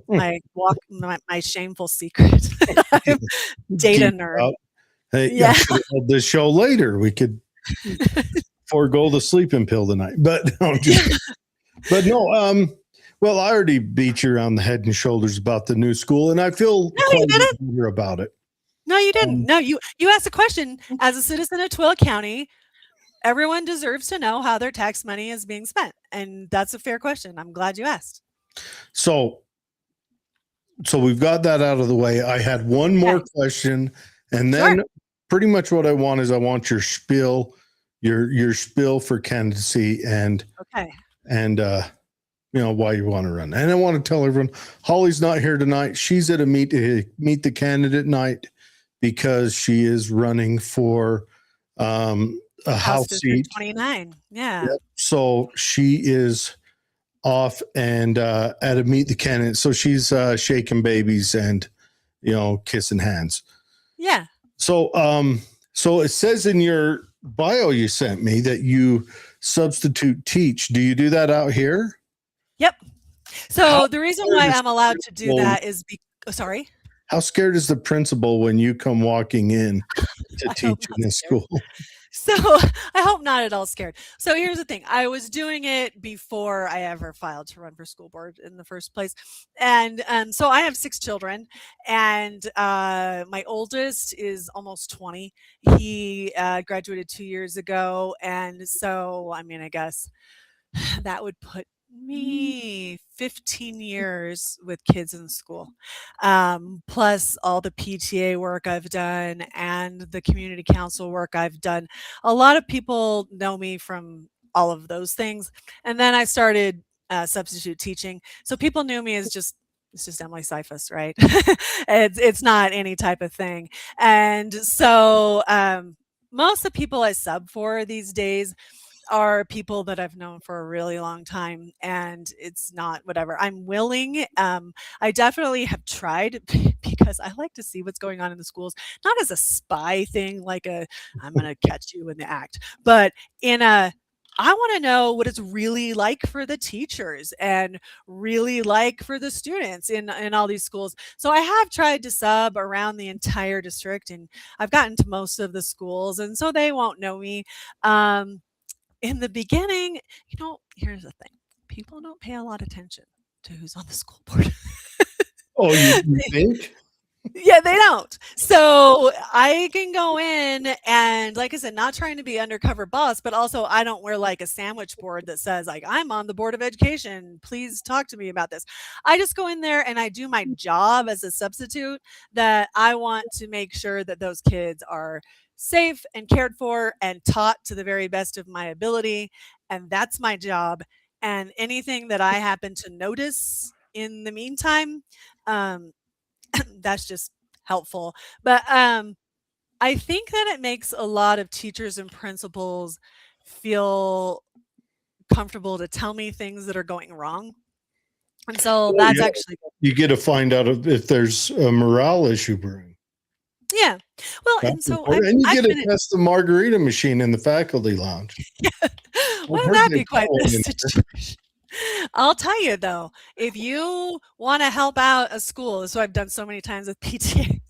my shameful secret. I'm data nerd.
Hey, yeah. This show later, we could forego the sleeping pill tonight. But no, well, I already beat you around the head and shoulders about the new school, and I feel quite better about it.
No, you didn't. No, you asked a question. As a citizen of Tooele County, everyone deserves to know how their tax money is being spent, and that's a fair question. I'm glad you asked.
So we've got that out of the way. I had one more question, and then pretty much what I want is your spiel, your spiel for candidacy, and why you want to run. And I want to tell everyone, Holly's not here tonight. She's at a meet the candidate night because she is running for a House seat
29. Yeah.
Yep. So she is off and at a meet the candidate. So she's shaking babies and kissing hands.
Yeah.
So it says in your bio you sent me that you substitute teach. Do you do that out here?
Yep. So the reason why I'm allowed to do that is sorry.
How scared is the principal when you come walking in to teach in this school?
So I hope not at all scared. So here's the thing. I was doing it before I ever filed to run for school board in the first place. And so I have 6 children, and my oldest is almost 20. He graduated 2 years ago. And so, I guess that would put me 15 years with kids in school, plus all the PTA work I've done and the community council work I've done. A lot of people know me from all of those things. And then I started substitute teaching. So people knew me as it's just Emily Syphus, right? it's not any type of thing. And so most of the people I sub for these days are people that I've known for a really long time, and it's not whatever. I'm willing. I definitely have tried because I like to see what's going on in the schools, not as a spy thing, like I'm going to catch you in the act, but in a I want to know what it's really like for the teachers and really like for the students in all these schools. So I have tried to sub around the entire district, and I've gotten to most of the schools, and so they won't know me. In the beginning, here's the thing. People don't pay a lot of attention to who's on the school board.
Oh, you think?
Yeah, they don't. So I can go in and, like I said, not trying to be undercover boss, but also I don't wear like a sandwich board that says like, I'm on the Board of Education. Please talk to me about this. I just go in there and I do my job as a substitute, that I want to make sure that those kids are safe and cared for and taught to the very best of my ability. And that's my job. And anything that I happen to notice in the meantime, that's just helpful. But I think that it makes a lot of teachers and principals feel comfortable to tell me things that are going wrong. And so that's actually good.
You get to find out if there's a morale issue brewing.
Yeah. Well,
That's
and so
important. And you get to test the margarita machine in the faculty lounge.
Wouldn't that be quite the situation? I'll tell you though, if you want to help out a school, so I've done so many times with PTA,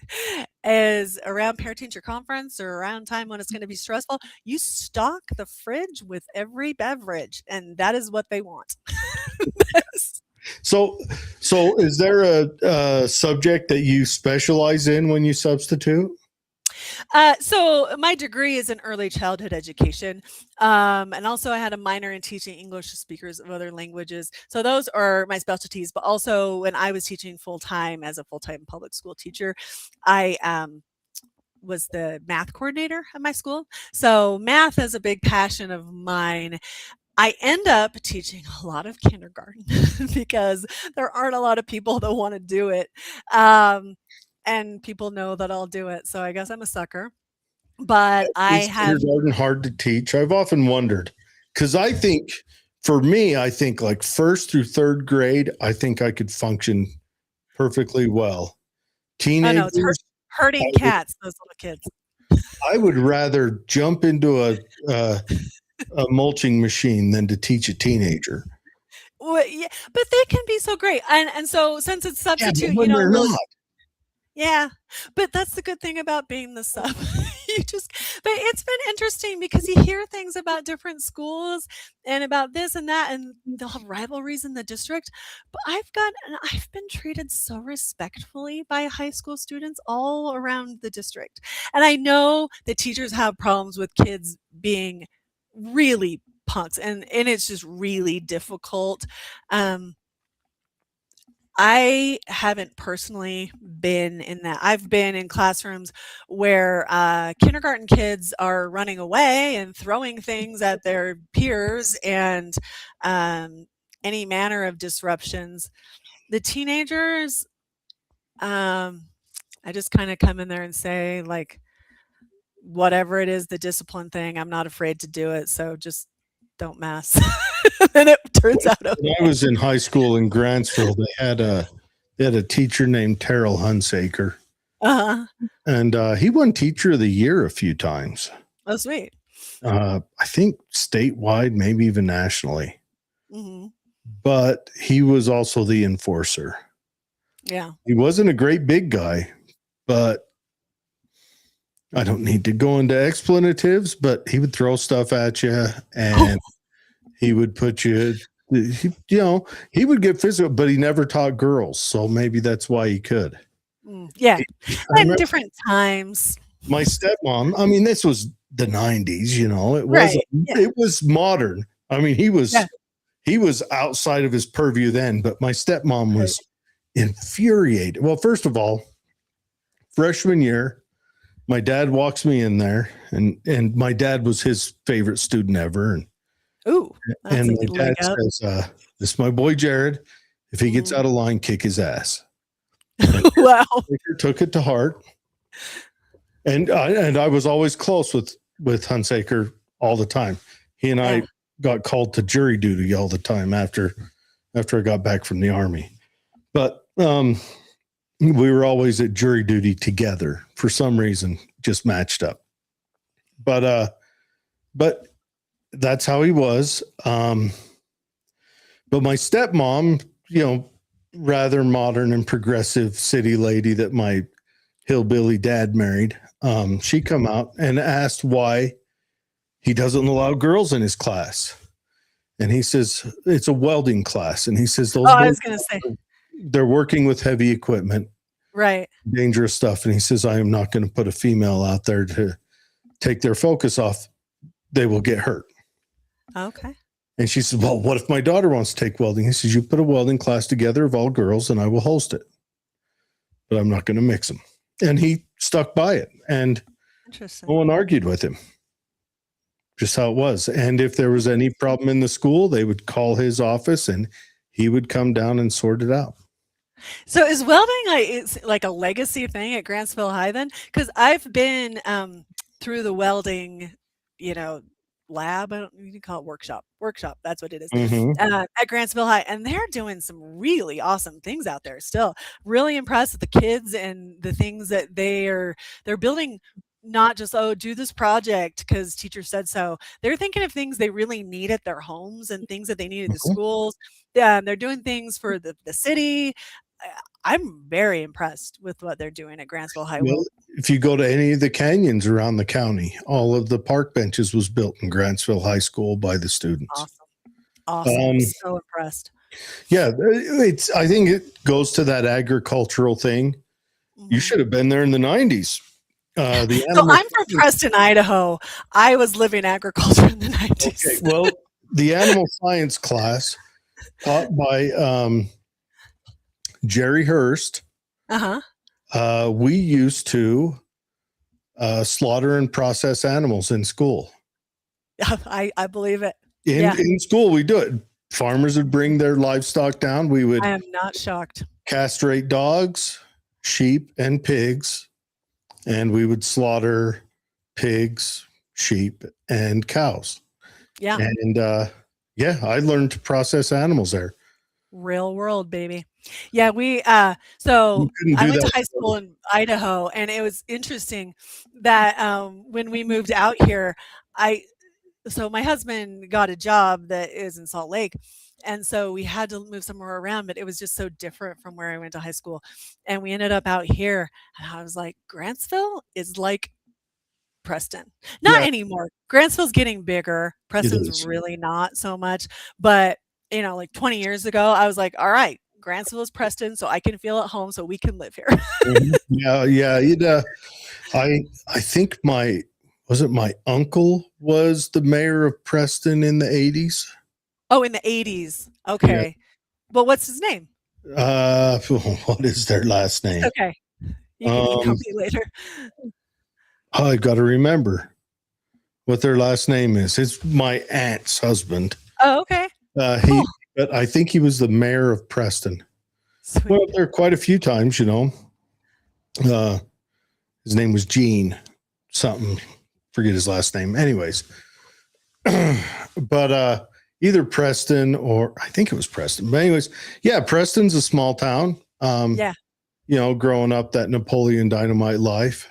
is around parent-teacher conference or around time when it's going to be stressful, you stock the fridge with every beverage, and that is what they want.
So is there a subject that you specialize in when you substitute?
So my degree is in early childhood education. And also I had a minor in teaching English to speakers of other languages. So those are my specialties. But also when I was teaching full-time as a full-time public school teacher, I was the math coordinator at my school. So math is a big passion of mine. I end up teaching a lot of kindergarten because there aren't a lot of people that want to do it. And people know that I'll do it. So I guess I'm a sucker. But I have
kindergarten hard to teach. I've often wondered, because I think for me, I think like 1st through 3rd grade, I think I could function perfectly well. Teenagers,
it's herding cats, those little kids.
I would rather jump into a mulching machine than to teach a teenager.
Well, yeah, but they can be so great. And so since it's substitute,
but they're not.
Yeah, but that's the good thing about being the sub. But it's been interesting because you hear things about different schools and about this and that, and they'll have rivalries in the district. But I've been treated so respectfully by high school students all around the district. And I know that teachers have problems with kids being really punks, and it's just really difficult. I haven't personally been in that. I've been in classrooms where kindergarten kids are running away and throwing things at their peers and any manner of disruptions. The teenagers, I just kind of come in there and say, like, whatever it is, the discipline thing, I'm not afraid to do it. So just don't mess. And it turns out okay.
When I was in high school in Grantsville, they had a teacher named Terrell Hunsaker.
Uh-huh.
And he won Teacher of the Year a few times.
Oh, sweet.
I think statewide, maybe even nationally.
Mm-hmm.
But he was also the enforcer.
Yeah. He
wasn't a great big guy, but I don't need to go into explanatives, but he would throw stuff at you and he would put you, he would get physical, but he never taught girls. So maybe that's why he could.
Yeah. At different times.
My stepmom, I mean, this was the 90s, it was modern. I mean, he was outside of his purview then, but my stepmom was infuriated. Well, first of all, freshman year, my dad walks me in there, and my dad was his favorite student ever. And my dad says, "This is my boy Jared. If he gets out of line, kick his ass."
Wow!
Took it to heart, and I was always close with with Hunsaker all the time. He and I got called to jury duty all the time after I got back from the Army. But we were always at jury duty together for some reason, just matched up. But that's how he was. But my stepmom, rather modern and progressive city lady that my hillbilly dad married, she come out and asked why he doesn't allow girls in his class. And he says, it's a welding class. And he says,
I was going to say,
they're working with heavy equipment,
right?
Dangerous stuff. And he says, I am not going to put a female out there to take their focus off. They will get hurt.
Okay.
And she says, well, what if my daughter wants to take welding? He says, you put a welding class together of all girls and I will host it. But I'm not going to mix them. And he stuck by it. And no one argued with him. Just how it was. And if there was any problem in the school, they would call his office and he would come down and sort it out.
So is welding like a legacy thing at Grantsville High then? Because I've been through the welding, lab. I don't you can call it workshop. That's what it is. At Grantsville High, and they're doing some really awesome things out there. Still, really impressed with the kids and the things that they're building. Not just do this project because teacher said so. They're thinking of things they really need at their homes and things that they need at the schools. They're doing things for the city. I'm very impressed with what they're doing at Grantsville High.
Well, if you go to any of the canyons around the county, all of the park benches was built in Grantsville High School by the students.
Awesome. I'm so impressed.
Yeah, I think it goes to that agricultural thing. You should have been there in the 90s.
So I'm from Preston, Idaho. I was living agriculture in the 90s.
Okay, well, the animal science class taught by Jerry Hurst. We used to slaughter and process animals in school.
I believe it.
In school, we do it. Farmers would bring their livestock down. We would.
I am not shocked.
Castrate dogs, sheep, and pigs. And we would slaughter pigs, sheep, and cows.
Yeah.
And I learned to process animals there.
Real world, baby. Yeah, we so I went to high school in Idaho, and it was interesting that when we moved out here, so my husband got a job that is in Salt Lake. And so we had to move somewhere around, but it was just so different from where I went to high school. And we ended up out here, and I was like, Grantsville is like Preston. Not anymore. Grantsville's getting bigger. Preston's really not so much. But, like 20 years ago, I was like, all right, Grantsville is Preston, so I can feel at home, so we can live here.
Yeah. I think my uncle was the mayor of Preston in the 80s.
Oh, in the 80s. Okay. Yeah. But what's his name?
What is their last name?
Okay. You can email me later.
I got to remember what their last name is. It's my aunt's husband.
Oh, okay.
But I think he was the mayor of Preston.
Sweet.
Well, there quite a few times, his name was Gene something. Forget his last name. Anyways. But, either Preston or I think it was Preston. But anyways, Preston's a small town. Growing up that Napoleon Dynamite life.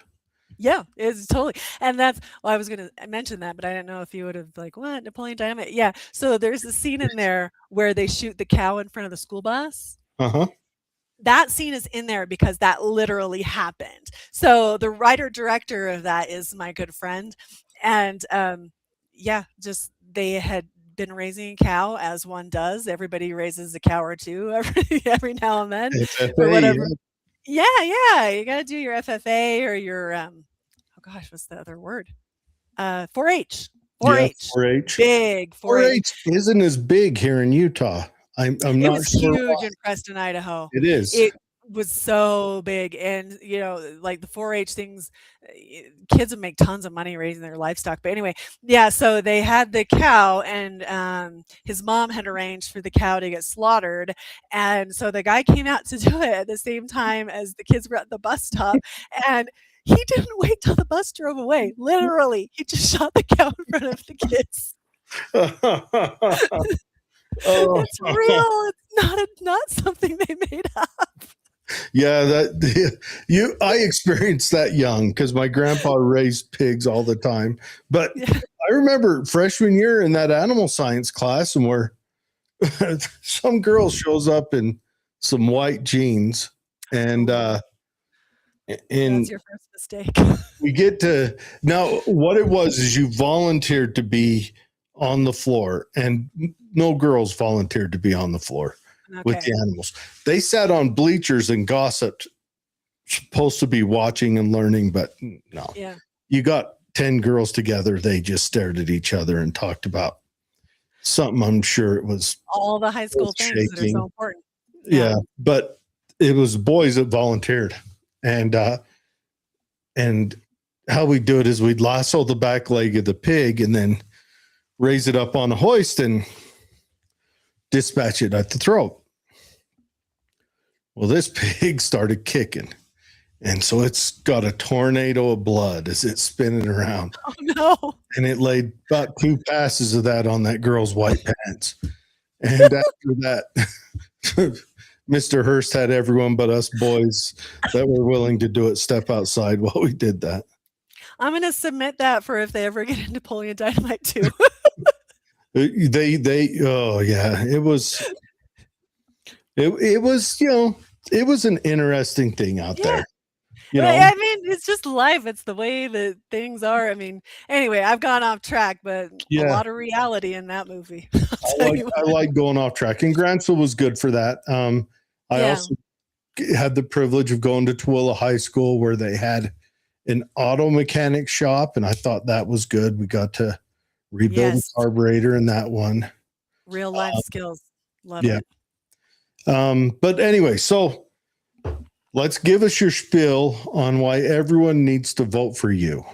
Yeah, it's totally. And I was going to mention that, but I didn't know if you would have what? Napoleon Dynamite? Yeah. So there's a scene in there where they shoot the cow in front of the school bus. That scene is in there because that literally happened. So the writer-director of that is my good friend. And they had been raising a cow as one does. Everybody raises a cow or two every now and then.
FFA,
or whatever. Yeah. You got to do your FFA or your, what's the other word? 4-H. 4-H.
4-H.
Big
4-H isn't as big here in Utah. I'm not sure.
It was huge in Preston, Idaho.
It is.
It was so big. And, like the 4-H things, kids would make tons of money raising their livestock. But anyway, so they had the cow, and his mom had arranged for the cow to get slaughtered. And so the guy came out to do it at the same time as the kids were at the bus stop. And He didn't wait till the bus drove away. Literally, he just shot the cow in front of the kids.
Oh.
It's real. It's not something they made up.
Yeah, I experienced that young because my grandpa raised pigs all the time. But
Yeah.
I remember freshman year in that animal science class, and where some girl shows up in some white jeans, and
That's your first mistake.
we get to now. What it was is you volunteered to be on the floor, and no girls volunteered to be on the floor with
Okay.
the animals. They sat on bleachers and gossiped, supposed to be watching and learning, but no.
Yeah.
You got 10 girls together. They just stared at each other and talked about something. I'm sure it was
All the high school things that are
shaking.
so important.
Yeah, but it was boys that volunteered. And how we do it is we'd lasso the back leg of the pig and then raise it up on a hoist and dispatch it at the throat. Well, this pig started kicking. And so it's got a tornado of blood as it's spinning around.
Oh no.
And it laid about 2 passes of that on that girl's white pants. And after that, Mr. Hurst had everyone but us boys that were willing to do it step outside while we did that.
I'm going to submit that for if they ever get into Napoleon Dynamite too.
Oh yeah, it was, it was an interesting thing out there.
I mean, it's just life. It's the way that things are. I mean, anyway, I've gone off track, but a lot of reality in that movie.
I like going off track, and Grantsville was good for that. I also had the privilege of going to Tooele High School where they had an auto mechanic shop, and I thought that was good. We got to rebuild a carburetor in that one.
Real life skills. Love it.
But anyway, so let's give us your spiel on why everyone needs to vote for you.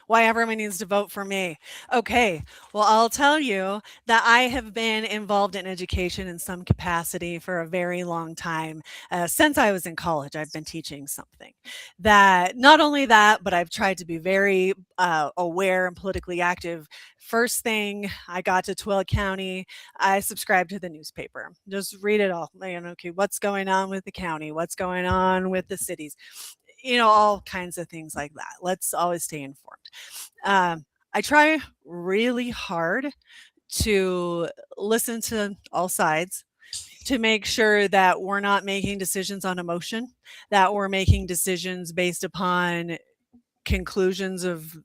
Why everyone needs to vote for me. Okay, well, I'll tell you that I have been involved in education in some capacity for a very long time. Since I was in college, I've been teaching something. That not only that, but I've tried to be very aware and politically active. First thing I got to Tooele County, I subscribed to the newspaper. Just read it all. Okay, what's going on with the county? What's going on with the cities? All kinds of things like that. Let's always stay informed. I try really hard to listen to all sides to make sure that we're not making decisions on emotion, that we're making decisions based upon conclusions of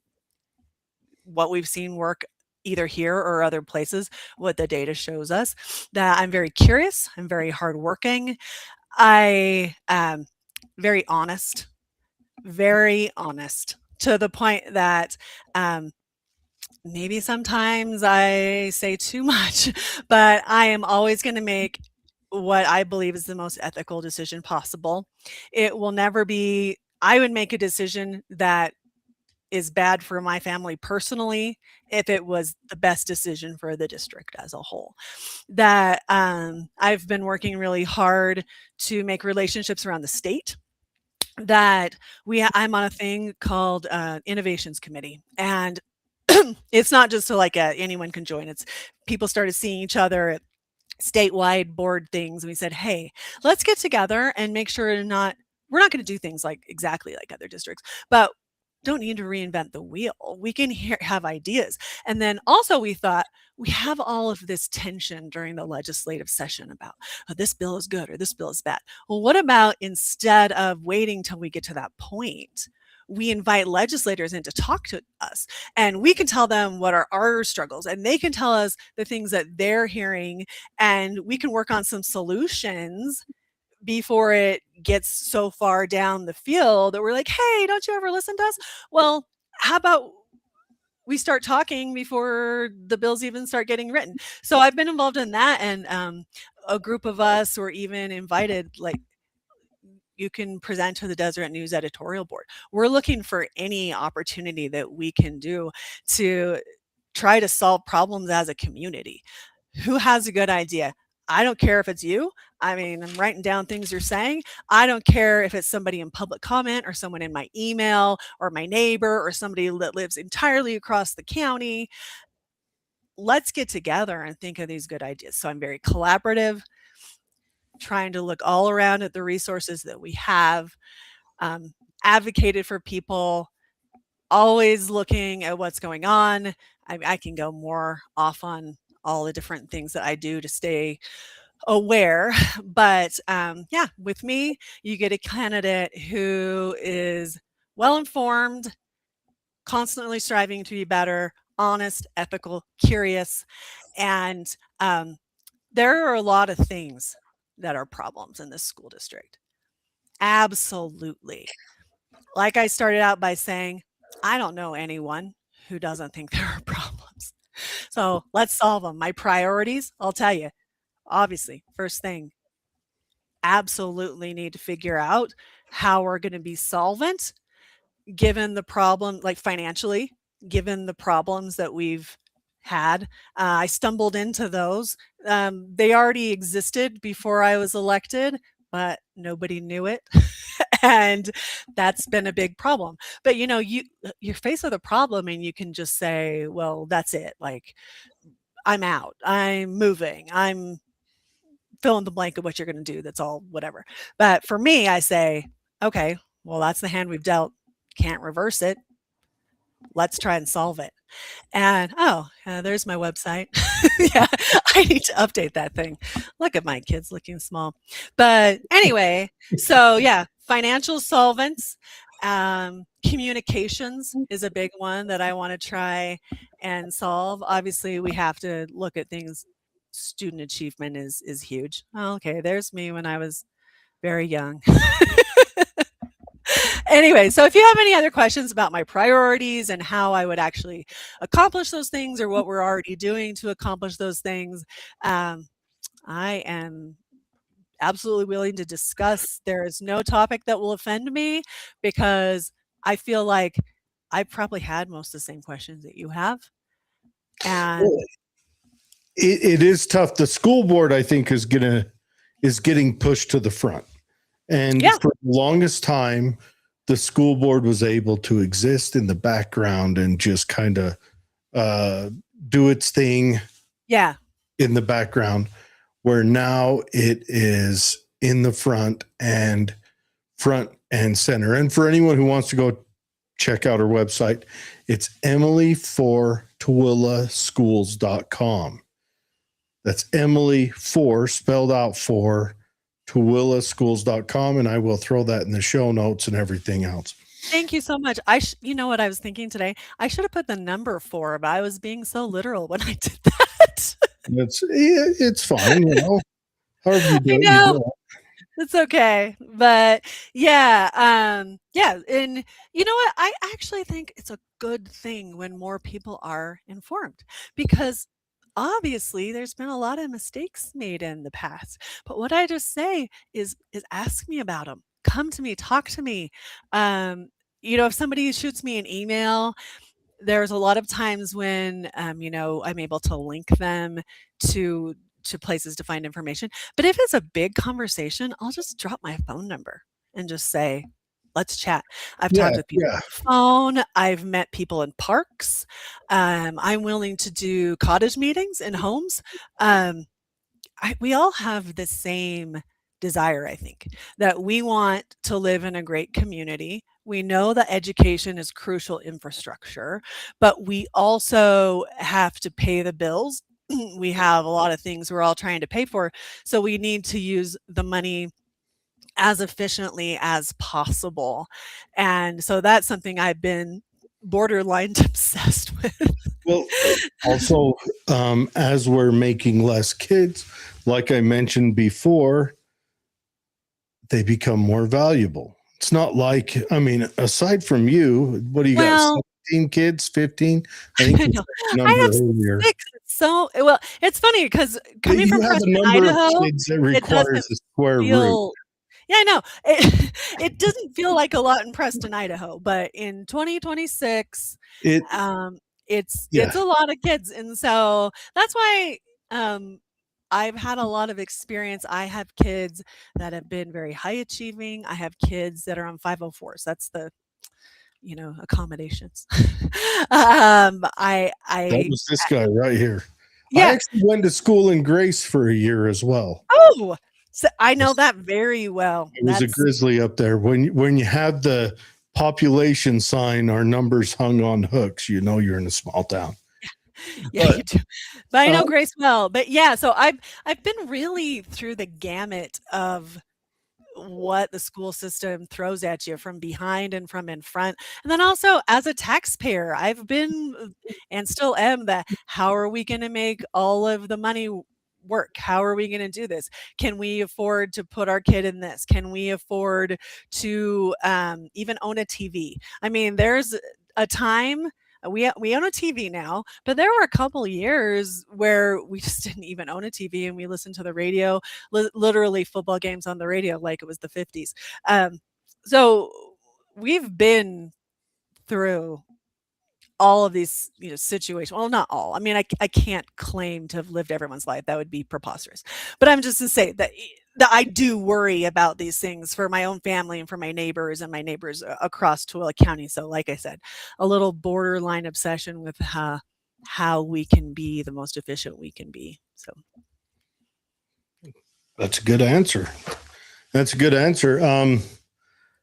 what we've seen work either here or other places, what the data shows us. That I'm very curious, I'm very hardworking, I am very honest to the point that maybe sometimes I say too much, but I am always going to make what I believe is the most ethical decision possible. It will never be, I would make a decision that is bad for my family personally if it was the best decision for the district as a whole. That I've been working really hard to make relationships around the state. That I'm on a thing called Innovations Committee, and it's not just so like anyone can join. It's people started seeing each other at statewide board things, and we said, hey, let's get together and make sure we're not going to do things like exactly like other districts, but don't need to reinvent the wheel. We can have ideas. And then also we thought, we have all of this tension during the legislative session about this bill is good or this bill is bad. Well, what about instead of waiting till we get to that point, we invite legislators in to talk to us, and we can tell them what are our struggles, and they can tell us the things that they're hearing, and we can work on some solutions before it gets so far down the field that we're like, hey, don't you ever listen to us? Well, how about we start talking before the bills even start getting written? So I've been involved in that, and a group of us were even invited, like, you can present to the Deseret News editorial board. We're looking for any opportunity that we can do to try to solve problems as a community. Who has a good idea? I don't care if it's you. I mean, I'm writing down things you're saying. I don't care if it's somebody in public comment or someone in my email or my neighbor or somebody that lives entirely across the county. Let's get together and think of these good ideas. So I'm very collaborative, trying to look all around at the resources that we have, advocated for people, always looking at what's going on. I can go more off on all the different things that I do to stay aware. But yeah, with me, you get a candidate who is well informed, constantly striving to be better, honest, ethical, curious. And there are a lot of things that are problems in this school district. Absolutely. Like I started out by saying, I don't know anyone who doesn't think there are problems. So let's solve them. My priorities, I'll tell you, obviously, first thing, absolutely need to figure out how we're going to be solvent given the problem, like financially, given the problems that we've had. I stumbled into those. They already existed before I was elected, but nobody knew it. And that's been a big problem. But you're faced with a problem and you can just say, well, that's it. Like, I'm out. I'm moving. I'm fill in the blank of what you're going to do. That's all, whatever. But for me, I say, okay, well, that's the hand we've dealt. Can't reverse it. Let's try and solve it. And there's my website. Yeah, I need to update that thing. Look at my kids looking small. But anyway, so yeah, financial solvents. Communications is a big one that I want to try and solve. Obviously, we have to look at things. Student achievement is huge. Okay, there's me when I was very young. Anyway, so if you have any other questions about my priorities and how I would actually accomplish those things or what we're already doing to accomplish those things, I am absolutely willing to discuss. There is no topic that will offend me because I feel like I probably had most of the same questions that you have. And
it is tough. The school board, I think, is getting pushed to the front. And for the longest time, the school board was able to exist in the background and just kind of do its thing in the background, where now it is in the front and center. And for anyone who wants to go check out our website, it's emily4tooeleschools.com. That's Emily 4 spelled out for tooeleschools.com, and I will throw that in the show notes and everything else.
Thank you so much. You know what I was thinking today? I should have put the number 4, but I was being so literal when I did that.
It's fine, However you do it,
I know.
you do it.
It's okay. But yeah. And you know what? I actually think it's a good thing when more people are informed, because obviously there's been a lot of mistakes made in the past. But what I just say is ask me about them. Come to me, talk to me. If somebody shoots me an email, there's a lot of times when I'm able to link them to places to find information. But if it's a big conversation, I'll just drop my phone number and just say, let's chat. I've talked with people on the phone. I've met people in parks. I'm willing to do cottage meetings in homes. We all have the same desire, I think, that we want to live in a great community. We know that education is crucial infrastructure, but we also have to pay the bills. We have a lot of things we're all trying to pay for. So we need to use the money as efficiently as possible. And so that's something I've been borderline obsessed with.
Well, also, as we're making less kids, like I mentioned before, they become more valuable. It's not like, aside from you, what do you got? 17 kids, 15? I think
I have 6. So, it's funny because coming from Preston, Idaho,
kids that requires a square root.
Yeah, I know. It doesn't feel like a lot in Preston, Idaho, but in 2026, it's a lot of kids. And so that's why I've had a lot of experience. I have kids that have been very high achieving. I have kids that are on 504s. That's the, accommodations.
That was this guy right here. I
Yeah.
actually went to school in Grace for a year as well.
Oh, so I know that very well.
It was a grizzly up there. When you have the population sign, our numbers hung on hooks, you know you're in a small town.
Yeah, you do. But I know Grace well. But yeah, so I've been really through the gamut of what the school system throws at you from behind and from in front. And then also as a taxpayer, I've been and still am how are we going to make all of the money work? How are we going to do this? Can we afford to put our kid in this? Can we afford to even own a TV? I mean, there's a time we own a TV now, but there were a couple years where we just didn't even own a TV and we listened to the radio, literally football games on the radio like it was the 50s. So we've been through all of these situations. Well, not all. I mean, I can't claim to have lived everyone's life. That would be preposterous. But I'm just to say that I do worry about these things for my own family and for my neighbors and my neighbors across Tooele County. So like I said, a little borderline obsession with how we can be the most efficient we can be. So
that's a good answer.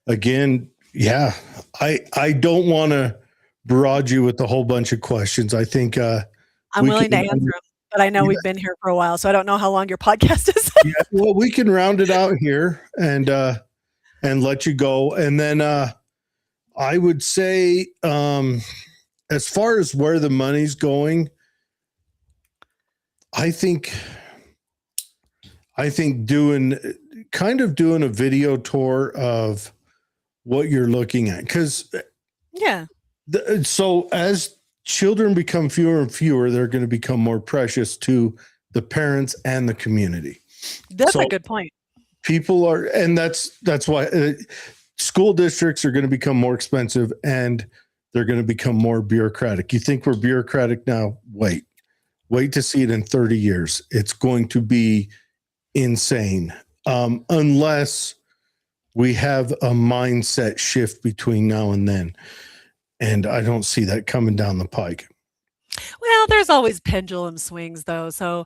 Again, yeah, I don't want to barrage you with a whole bunch of questions. I think I'm
willing to answer them, but I know we've been here for a while, so I don't know how long your podcast is.
Yeah, well, we can round it out here and let you go. And then I would say, as far as where the money's going, I think doing a video tour of what you're looking at, because
yeah.
So as children become fewer and fewer, they're going to become more precious to the parents and the community.
That's a good point.
People are, and that's why school districts are going to become more expensive and they're going to become more bureaucratic. You think we're bureaucratic now? Wait to see it in 30 years. It's going to be insane. Unless we have a mindset shift between now and then. And I don't see that coming down the pike.
Well, there's always pendulum swings, though. So,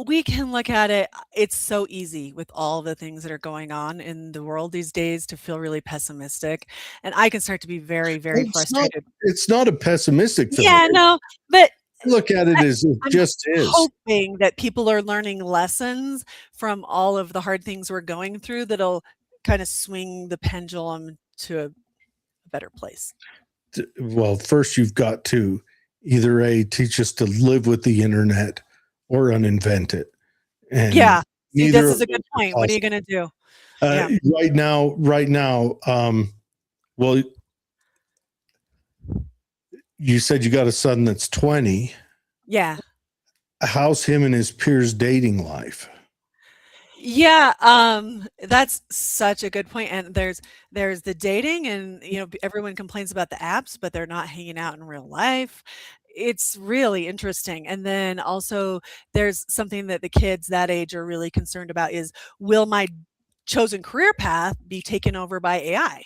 we can look at it. It's so easy with all the things that are going on in the world these days to feel really pessimistic. And I can start to be very, very frustrated.
It's not a pessimistic feeling.
Yeah, no, but
look at it as it just is.
Hoping that people are learning lessons from all of the hard things we're going through that'll kind of swing the pendulum to a better place.
Well, first you've got to either teach us to live with the internet or uninvent it. And
yeah, see, this is a good point. What are you going to do?
Right now, well, you said you got a son that's 20.
Yeah.
How's him and his peers' dating life?
Yeah, that's such a good point. And there's the dating, and everyone complains about the apps, but they're not hanging out in real life. It's really interesting. And then also there's something that the kids that age are really concerned about is, will my chosen career path be taken over by AI?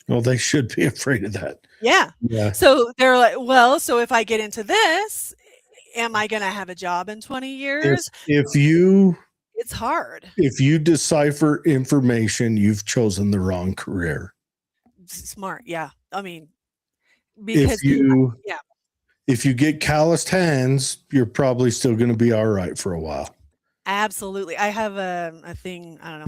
Well, they should be afraid of that.
Yeah. So they're like, well, so if I get into this, am I going to have a job in 20 years?
It's
hard.
If you decipher information, you've chosen the wrong career.
Smart. Yeah. I mean, because
if you get calloused hands, you're probably still going to be all right for a while.
Absolutely. I have a thing, I don't know,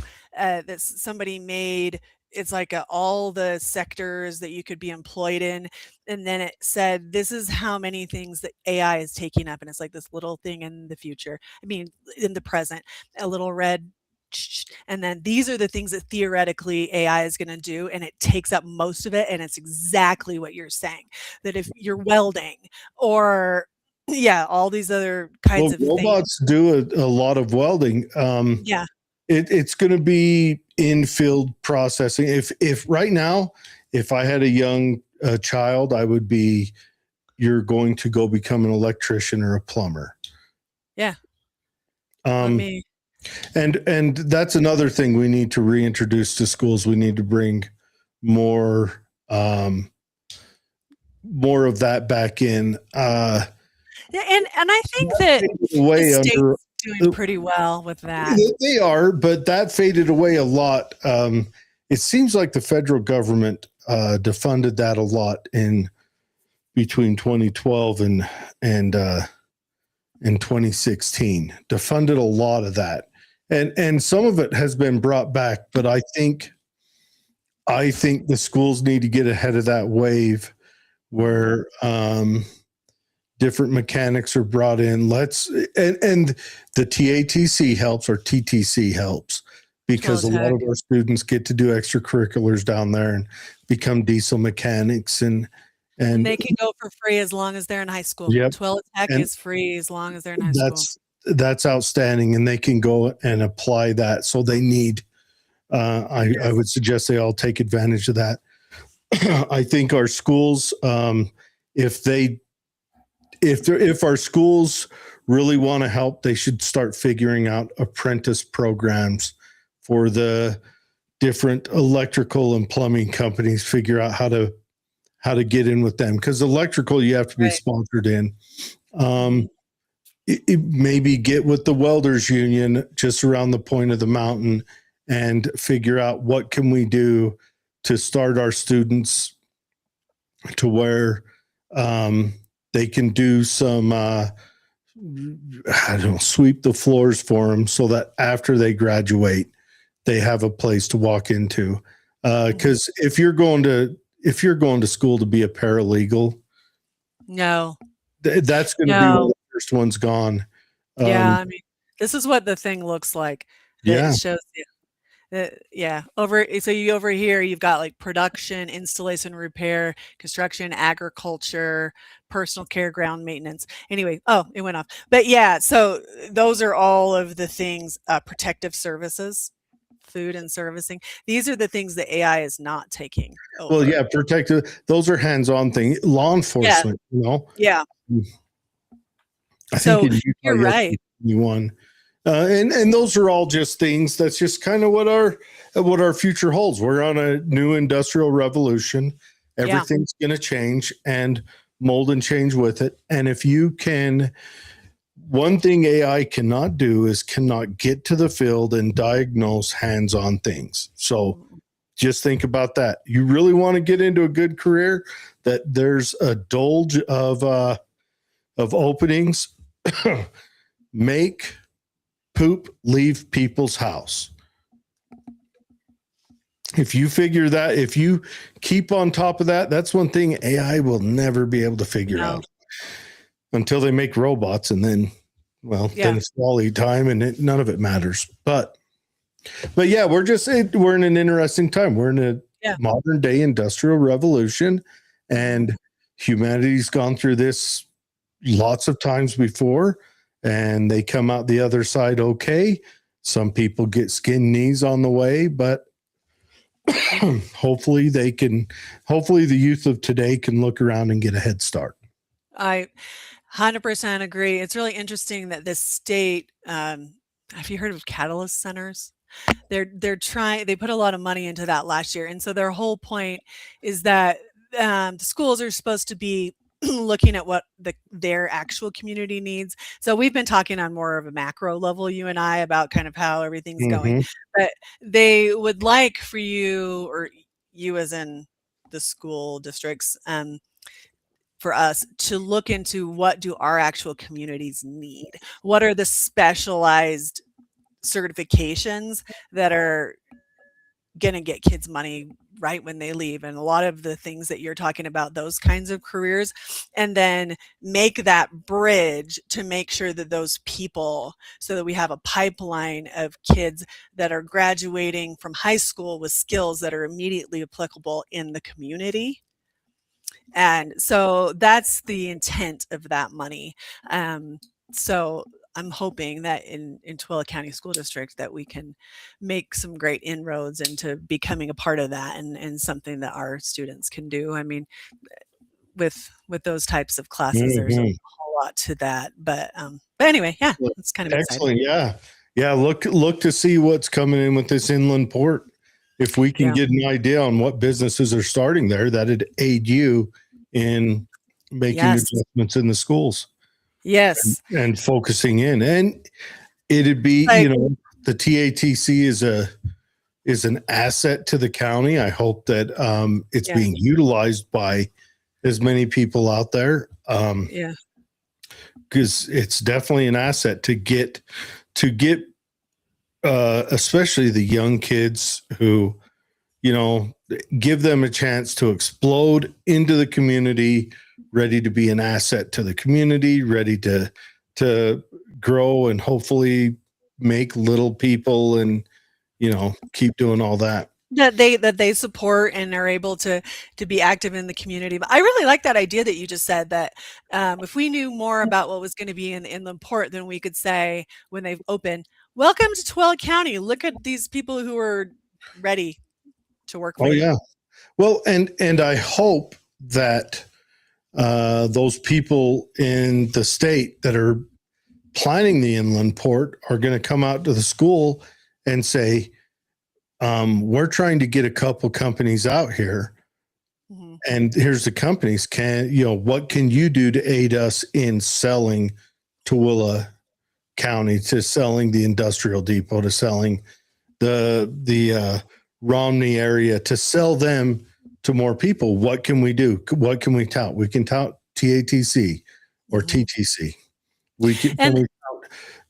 that somebody made. It's like all the sectors that you could be employed in. And then it said, this is how many things that AI is taking up. And it's like this little thing in the future. I mean, in the present, a little red. And then these are the things that theoretically AI is going to do. And it takes up most of it. And it's exactly what you're saying, that if you're welding or all these other kinds of
robots
things.
do a lot of welding. It's going to be in-field processing. If right now, if I had a young child, I would be, you're going to go become an electrician or a plumber.
Yeah. Let me.
And that's another thing we need to reintroduce to schools. We need to bring more more of that back in.
Yeah, and I think that
Way
the state's
under
doing pretty well with that.
they are, but that faded away a lot. It seems like the federal government defunded that a lot in between 2012 and 2016. Defunded a lot of that, and some of it has been brought back. But I think the schools need to get ahead of that wave where different mechanics are brought in. And the TATC helps, or TTC helps, because a lot of our students get to do extracurriculars down there and become diesel mechanics, and
they can go for free as long as they're in high school.
Yep.
Tooele Tech is free as long as they're in high school.
That's outstanding, and they can go and apply that. So they need. I would suggest they all take advantage of that. I think our schools, if our schools really want to help, they should start figuring out apprentice programs for the different electrical and plumbing companies. Figure out how to get in with them, because electrical you have to be sponsored in. Maybe get with the welders union just around the point of the mountain and figure out what can we do to start our students to where they can do some, sweep the floors for them, so that after they graduate, they have a place to walk into. Because if you're going to school to be a paralegal,
no,
that's going to be one of the first ones gone.
I mean, this is what the thing looks like. It shows you. Over here you've got like production, installation, repair, construction, agriculture, personal care, ground maintenance. Anyway, it went off. But so those are all of the things. Protective services, food and servicing. These are the things that AI is not taking over.
Well, protective. Those are hands-on things. Law enforcement,
Yeah.
I think
you're right.
And those are all just things. That's just kind of what our future holds. We're on a new industrial revolution. Everything's going to change and mold and change with it. And if you can, one thing AI cannot do is cannot get to the field and diagnose hands-on things. So just think about that. You really want to get into a good career, that there's a dolge of openings. Make poop leave people's house. If you figure that, if you keep on top of that, that's one thing AI will never be able to figure out until they make robots, and then it's quality time, and none of it matters. But we're in an interesting time. We're in a modern day industrial revolution, and humanity's gone through this lots of times before, and they come out the other side okay. Some people get skin knees on the way, but hopefully the youth of today can look around and get a head start.
I 100% agree. It's really interesting that this state, have you heard of catalyst centers? They put a lot of money into that last year. And so their whole point is that the schools are supposed to be looking at what their actual community needs. So we've been talking on more of a macro level, you and I, about kind of how everything's going. But they would like for you, or you as in the school districts, for us to look into what do our actual communities need? What are the specialized certifications that are going to get kids money right when they leave, and a lot of the things that you're talking about, those kinds of careers, and then make that bridge to make sure that those people, so that we have a pipeline of kids that are graduating from high school with skills that are immediately applicable in the community. And so that's the intent of that money. So I'm hoping that in Tooele County School District that we can make some great inroads into becoming a part of that, and something that our students can do. I mean, with those types of classes, there's a whole lot to that. But anyway, yeah, it's kind of
excellent.
exciting.
Yeah. Look to see what's coming in with this inland port. If we can get an idea on what businesses are starting there, that'd aid you in making
Yes.
adjustments in the schools.
Yes.
And focusing in. And it'd be, the TATC is an asset to the county. I hope that it's being utilized by as many people out there. Because it's definitely an asset to get especially the young kids who, give them a chance to explode into the community, ready to be an asset to the community, ready to grow and hopefully make little people and, keep doing all that.
That they support and are able to be active in the community. But I really like that idea that you just said, that if we knew more about what was going to be in the inland port, then we could say when they open, "Welcome to Tooele County. Look at these people who are ready to work for you."
Yeah. Well, and I hope that those people in the state that are planning the inland port are going to come out to the school and say, we're trying to get a couple companies out here, and here's the companies. What can you do to aid us in selling Tooele County, to selling the industrial depot, to selling the Romney area, to sell them to more people? What can we do? What can we tout? We can tout TATC or TTC. We can tout,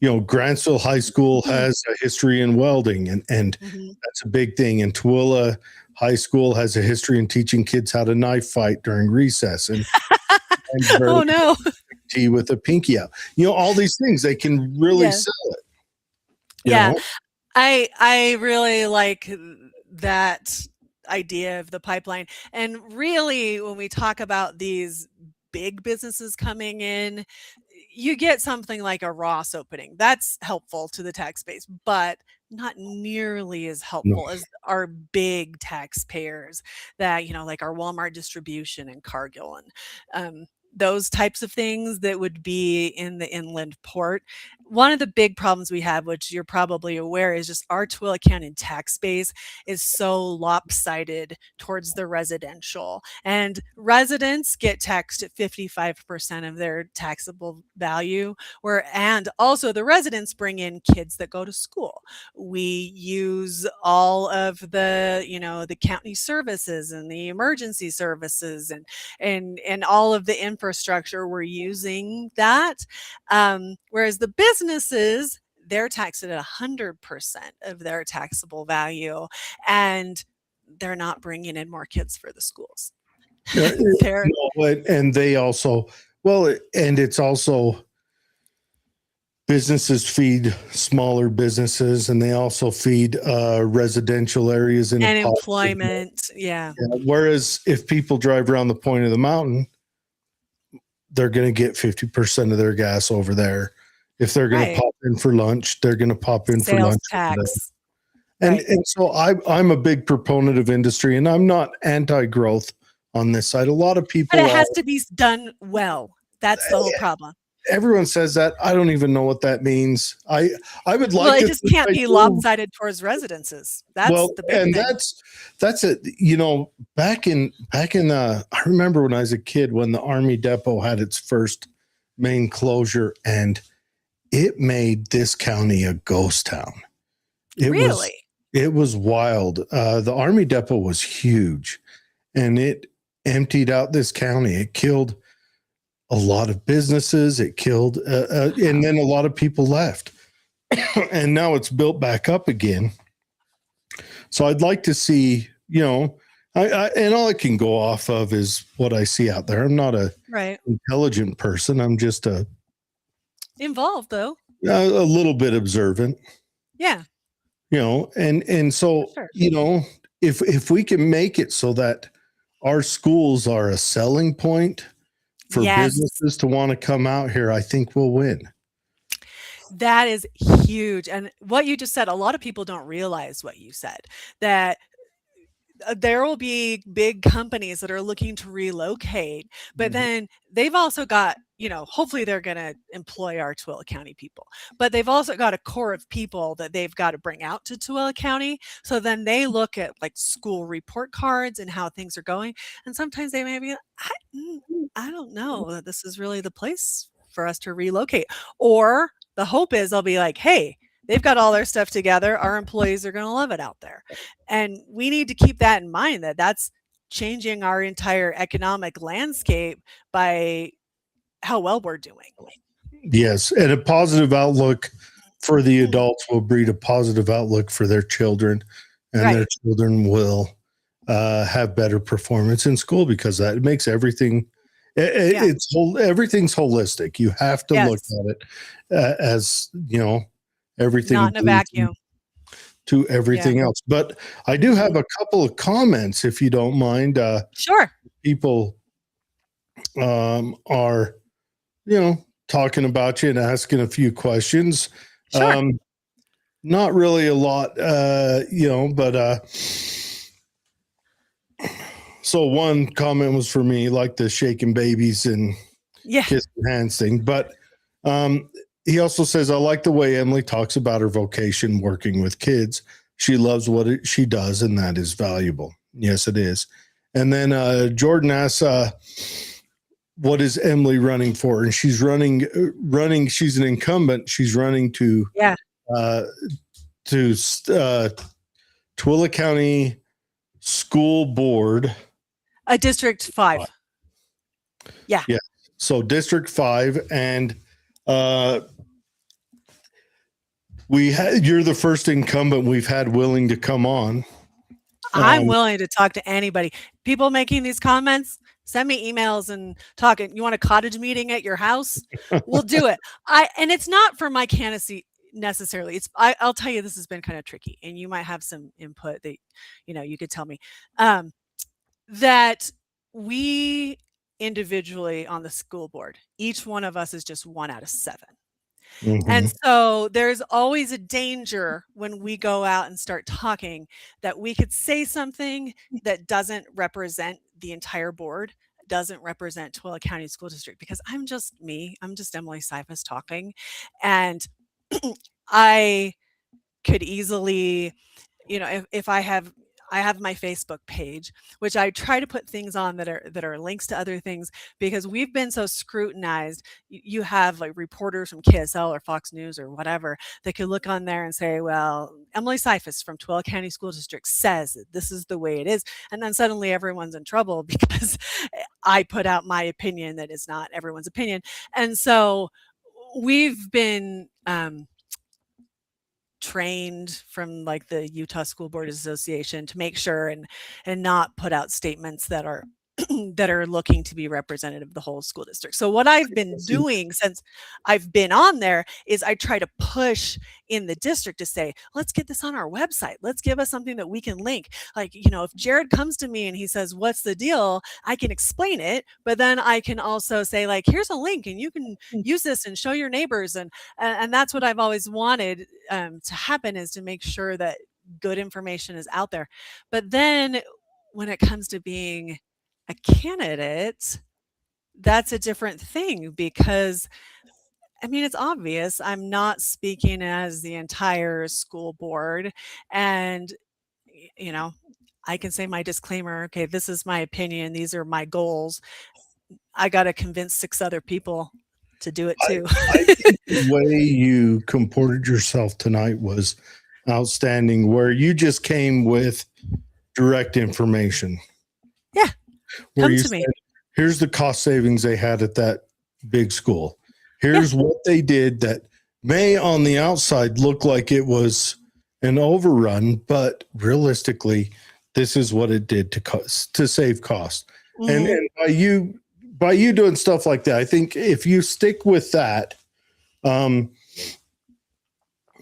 Grantsville High School has a history in welding, and that's a big thing. And Tooele High School has a history in teaching kids how to knife fight during recess. And
oh no,
tea with a pinky out. All these things, they can really sell it. You know?
I really like that idea of the pipeline. And really, when we talk about these big businesses coming in, you get something like a Ross opening. That's helpful to the tax base, but not nearly as helpful as our big taxpayers that, like our Walmart distribution and Cargill and those types of things that would be in the inland port. One of the big problems we have, which you're probably aware, is just our Tooele County tax base is so lopsided towards the residential, and residents get taxed at 55% of their taxable value, and also the residents bring in kids that go to school. We use all of the, the county services and the emergency services and all of the infrastructure. We're using that. Whereas the businesses, they're taxed at 100% of their taxable value, and they're not bringing in more kids for the schools.
And they also, and it's also, businesses feed smaller businesses, and they also feed residential areas and
employment.
Whereas if people drive around the point of the mountain, they're going to get 50% of their gas over there. If they're going to pop in for lunch, they're going to pop in for lunch.
Tax.
And so I'm a big proponent of industry, and I'm not anti-growth on this side. A lot of people,
but it has to be done well. That's the whole problem.
Everyone says that. I don't even know what that means. I would like.
Well, it just can't be lopsided towards residences. That's the big thing.
That's it. Back in I remember when I was a kid, when the Army Depot had its first main closure, and it made this county a ghost town. It was wild. The Army Depot was huge, and it emptied out this county. It killed a lot of businesses. It killed, and then a lot of people left. And now it's built back up again. So I'd like to see, and all I can go off of is what I see out there. I'm not a intelligent person. I'm just
involved, though.
A little bit observant.
Yeah.
And so, if we can make it so that our schools are a selling point for businesses to want to come out here, I think we'll win.
That is huge. And what you just said, a lot of people don't realize what you said, that there will be big companies that are looking to relocate, but then they've also got, hopefully they're going to employ our Tooele County people, but they've also got a core of people that they've got to bring out to Tooele County. So then they look at like school report cards and how things are going. And sometimes they may be, I don't know that this is really the place for us to relocate. Or the hope is they'll be like, hey, they've got all their stuff together. Our employees are going to love it out there. And we need to keep that in mind, that that's changing our entire economic landscape by how well we're doing.
Yes. And a positive outlook for the adults will breed a positive outlook for their children, and their children will have better performance in school, because that makes everything, everything's holistic. You have to look at it as, everything.
Not in a vacuum.
To everything else. But I do have a couple of comments, if you don't mind.
Sure.
People are, talking about you and asking a few questions.
Sure.
Not really a lot, but so one comment was for me, like the shaking babies and kissing hands thing. But he also says, I like the way Emily talks about her vocation working with kids. She loves what she does, and that is valuable. Yes, it is. And then Jordan asks, what is Emily running for? And she's running. She's an incumbent. She's running to Tooele County School Board.
A District 5. Yeah.
Yeah. So District 5, and you're the first incumbent we've had willing to come on.
I'm willing to talk to anybody. People making these comments, send me emails and talk. You want a cottage meeting at your house? We'll do it. And it's not for my candidacy necessarily. I'll tell you, this has been kind of tricky, and you might have some input that you could tell me that we individually on the school board, each one of us is just 1 out of 7. Mm-hmm. And so there's always a danger when we go out and start talking that we could say something that doesn't represent the entire board, doesn't represent Tooele County School District, because I'm just me. I'm just Emily Syphus talking. And I could easily, if I have my Facebook page, which I try to put things on that are links to other things, because we've been so scrutinized. You have like reporters from KSL or Fox News or whatever that could look on there and say, well, Emily Syphus from Tooele County School District says that this is the way it is. And then suddenly everyone's in trouble because I put out my opinion that is not everyone's opinion. And so we've been trained from like the Utah School Board Association to make sure and not put out statements that are that are looking to be representative of the whole school district. So what I've been doing since I've been on there is I try to push in the district to say, let's get this on our website. Let's give us something that we can link. Like, if Jared comes to me and he says, what's the deal? I can explain it, but then I can also say, like, here's a link and you can use this and show your neighbors. And that's what I've always wanted to happen, is to make sure that good information is out there. But then when it comes to being a candidate, that's a different thing, because it's obvious I'm not speaking as the entire school board, and I can say my disclaimer, okay, this is my opinion, these are my goals. I got to convince 6 other people to do it too.
I think the way you comported yourself tonight was outstanding, where you just came with direct information.
Yeah.
Where
Come
you
to
said,
me.
here's the cost savings they had at that big school. Here's what they did that may on the outside look like it was an overrun, but realistically, this is what it did to save cost. Mm-hmm. And by you doing stuff like that, I think if you stick with that,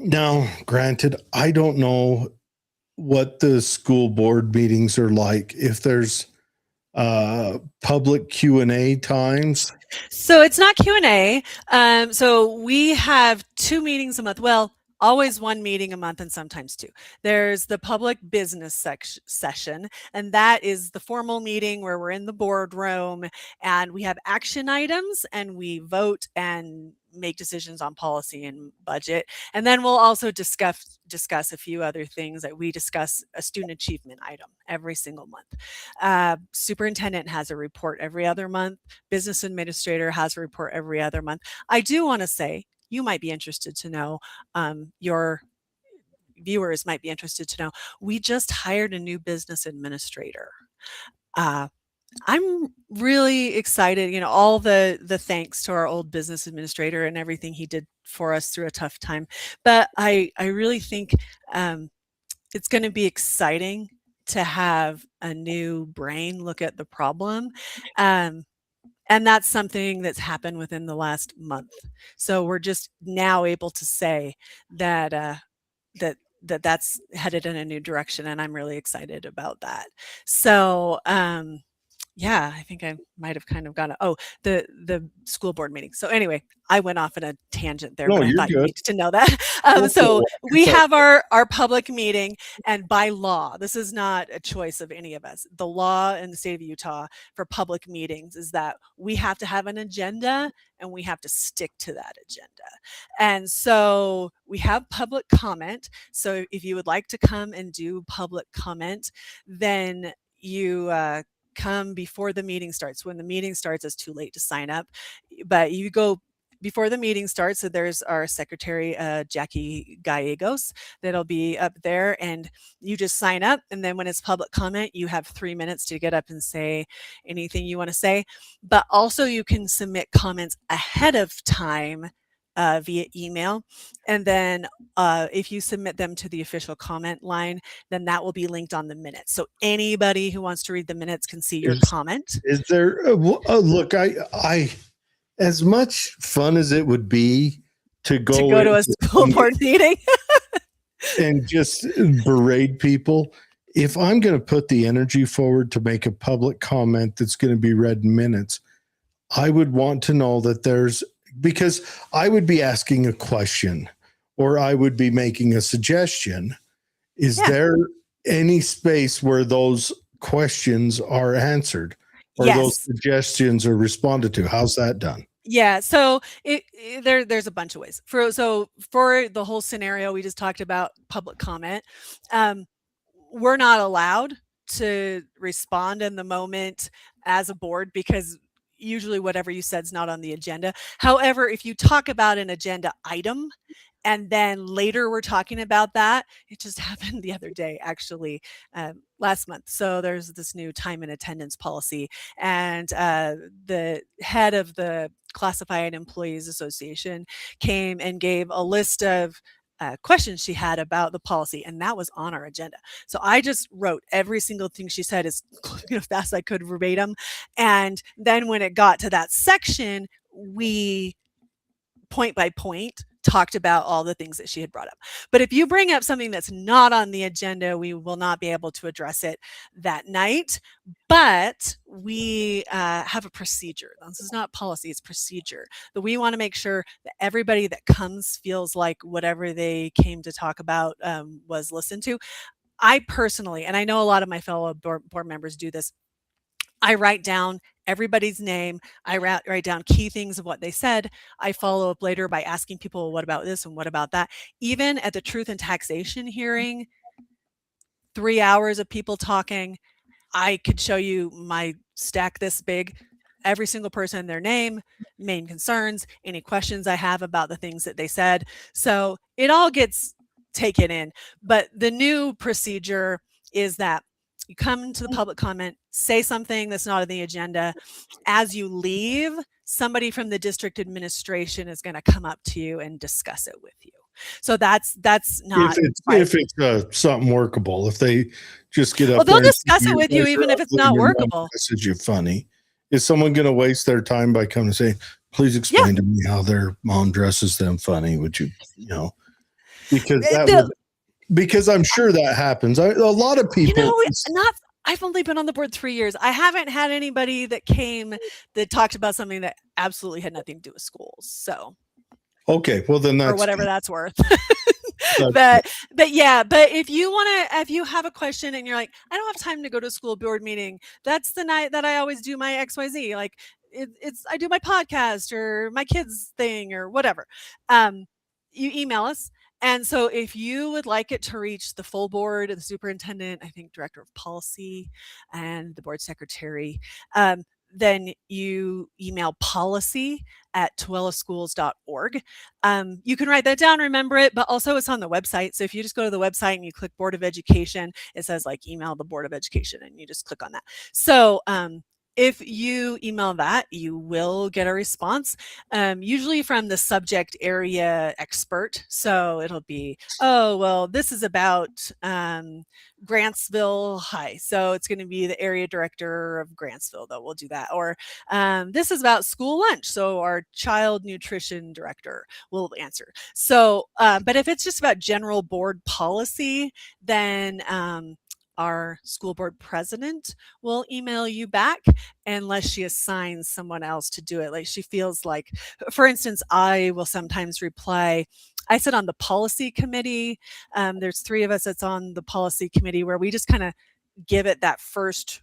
now granted, I don't know what the school board meetings are like, if there's public Q&A times.
So it's not Q&A. So we have 2 meetings a month. Well, always one meeting a month and sometimes two. There's the public business session, and that is the formal meeting where we're in the boardroom and we have action items and we vote and make decisions on policy and budget. And then we'll also discuss a few other things. That we discuss a student achievement item every single month. Superintendent has a report every other month. Business administrator has a report every other month. I do want to say, you might be interested to know, your viewers might be interested to know, we just hired a new business administrator. I'm really excited, all the thanks to our old business administrator and everything he did for us through a tough time. But I really think it's going to be exciting to have a new brain look at the problem. And that's something that's happened within the last month. So we're just now able to say that that's headed in a new direction, and I'm really excited about that. So yeah, I think I might have kind of gone. The school board meeting. So anyway, I went off on a tangent there, but I thought you needed to know that. So we have our public meeting, and by law, this is not a choice of any of us. The law in the state of Utah for public meetings is that we have to have an agenda and we have to stick to that agenda. And so we have public comment. So if you would like to come and do public comment, then you come before the meeting starts. When the meeting starts, it's too late to sign up, but you go before the meeting starts. So there's our secretary, Jackie Gallegos, that'll be up there, and you just sign up. And then when it's public comment, you have 3 minutes to get up and say anything you want to say. But also you can submit comments ahead of time via email. And then if you submit them to the official comment line, then that will be linked on the minutes. So anybody who wants to read the minutes can see your comment.
Is there, look, I, as much fun as it would be to go
to a school board meeting
and just berate people, if I'm going to put the energy forward to make a public comment that's going to be read in minutes, I would want to know that because I would be asking a question or I would be making a suggestion. Is there any space where those questions are answered or those suggestions are responded to? How's that done?
Yeah, so there's a bunch of ways. For the whole scenario we just talked about, public comment, we're not allowed to respond in the moment as a board because usually whatever you said is not on the agenda. However, if you talk about an agenda item and then later we're talking about that, it just happened the other day, actually, last month. So there's this new time and attendance policy, and the head of the Classified Employees Association came and gave a list of questions she had about the policy, and that was on our agenda. So I just wrote every single thing she said as fast as I could verbatim. And then when it got to that section, we point by point talked about all the things that she had brought up. But if you bring up something that's not on the agenda, we will not be able to address it that night. But we have a procedure. This is not policy, it's procedure. But we want to make sure that everybody that comes feels like whatever they came to talk about was listened to. I personally, and I know a lot of my fellow board members do this, I write down everybody's name. I write down key things of what they said. I follow up later by asking people, what about this and what about that? Even at the Truth and Taxation hearing, 3 hours of people talking, I could show you my stack this big, every single person, their name, main concerns, any questions I have about the things that they said. So it all gets taken in. But the new procedure is that you come to the public comment, say something that's not on the agenda. As you leave, somebody from the district administration is going to come up to you and discuss it with you. So that's not
if it's something workable. If they just get up,
well, they'll discuss it with you even if it's not workable.
Message you funny. Is someone going to waste their time by coming and saying, "Please explain to me how their mom dresses them funny"? Would you, because I'm sure that happens. A lot of people.
I've only been on the board 3 years. I haven't had anybody that came that talked about something that absolutely had nothing to do with schools. So.
Okay, well then that's
or whatever that's worth. but yeah, but if you have a question and you're like, I don't have time to go to a school board meeting, that's the night that I always do my XYZ. Like it's I do my podcast or my kids thing or whatever. You email us. And so if you would like it to reach the full board, the superintendent, I think director of policy and the board secretary, then you email policy@tooeleschools.org. You can write that down, remember it, but also it's on the website. So if you just go to the website and you click Board of Education, it says like email the Board of Education and you just click on that. So if you email that, you will get a response, usually from the subject area expert. So it'll be, oh, well, this is about Grantsville High. So it's going to be the area director of Grantsville that will do that. Or this is about school lunch. So our child nutrition director will answer. So, but if it's just about general board policy, then our school board president will email you back unless she assigns someone else to do it. Like she feels like, for instance, I will sometimes reply. I sit on the policy committee. There's 3 of us that's on the policy committee where we just kind of give it that first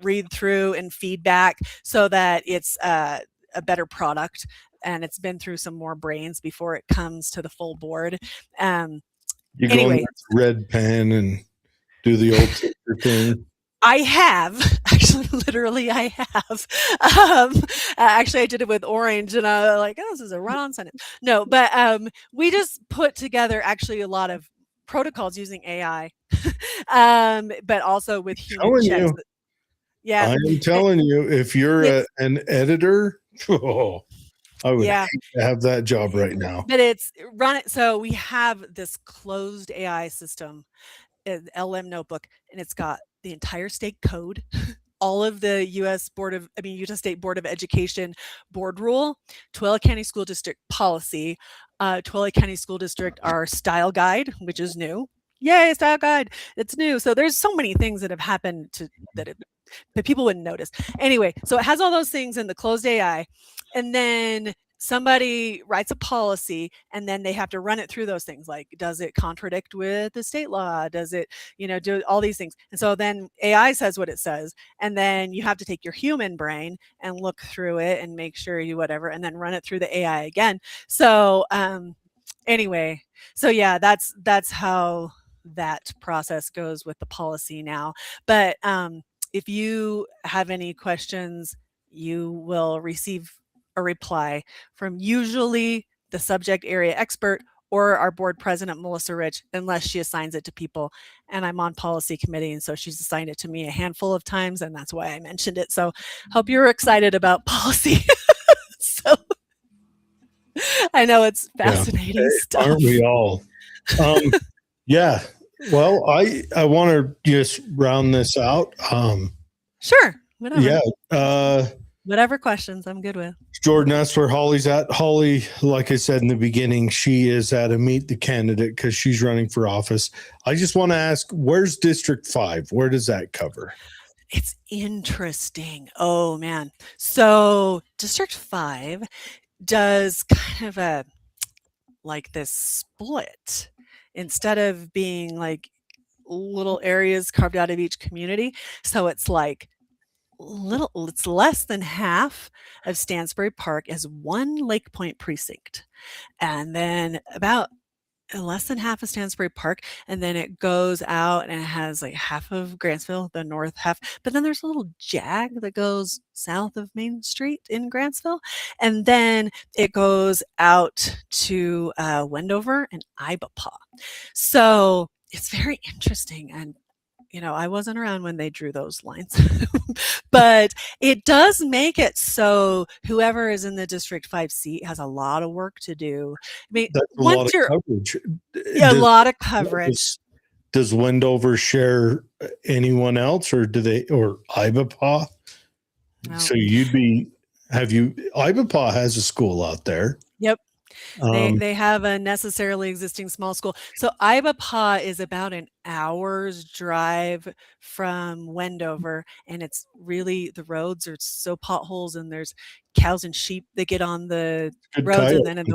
read through and feedback so that it's a better product and it's been through some more brains before it comes to the full board.
You go
Anyway,
in with red pen and do the old sister thing.
I have actually, literally, I have. Actually, I did it with orange, and I was like, "Oh, this is a run-on sentence." No, but we just put together actually a lot of protocols using AI, but also with human checks. Yeah,
I am telling you, if you're an editor, I would hate to have that job right now.
But it's run it. So we have this closed AI system, LM notebook, and it's got the entire state code, all of the Utah State Board of Education board rule, Tooele County School District policy, Tooele County School District, our style guide, which is new. Yay, style guide. It's new. So there's so many things that have happened that people wouldn't notice. Anyway, so it has all those things in the closed AI, and then somebody writes a policy and then they have to run it through those things. Like, does it contradict with the state law? Does it, do all these things? And so then AI says what it says. And then you have to take your human brain and look through it and make sure you whatever, and then run it through the AI again. So anyway, so yeah, that's how that process goes with the policy now. But if you have any questions, you will receive a reply from usually the subject area expert or our board president, Melissa Rich, unless she assigns it to people. And I'm on policy committee, and so she's assigned it to me a handful of times, and that's why I mentioned it. So hope you're excited about policy. So I know it's fascinating stuff.
Aren't we all? Yeah. Well, I want to just round this out.
Sure. Whatever.
Yeah.
Whatever questions I'm good with.
Jordan, that's where Holly's at. Holly, like I said in the beginning, she is at a Meet the Candidate because she's running for office. I just want to ask, where's District 5? Where does that cover?
It's interesting. Oh, man. So District 5 does kind of this split. Instead of being like little areas carved out of each community. So it's like it's less than half of Stansbury Park as one Lake Point precinct, and then about less than half of Stansbury Park, and then it goes out and it has like half of Grantsville, the north half, but then there's a little jag that goes south of Main Street in Grantsville, and then it goes out to Wendover and Ibapaw. So it's very interesting, and I wasn't around when they drew those lines, but it does make it so whoever is in the District 5 seat has a lot of work to do. I mean,
that's a lot of coverage.
Yeah, a lot of coverage.
Does Wendover share anyone else, or Ibapaw? No. So Ibapaw has a school out there.
Yep. They have a necessarily existing small school. So Ibapaw is about an hour's drive from Wendover, and it's really, the roads are so potholes, and there's cows and sheep that get on the roads, and then
out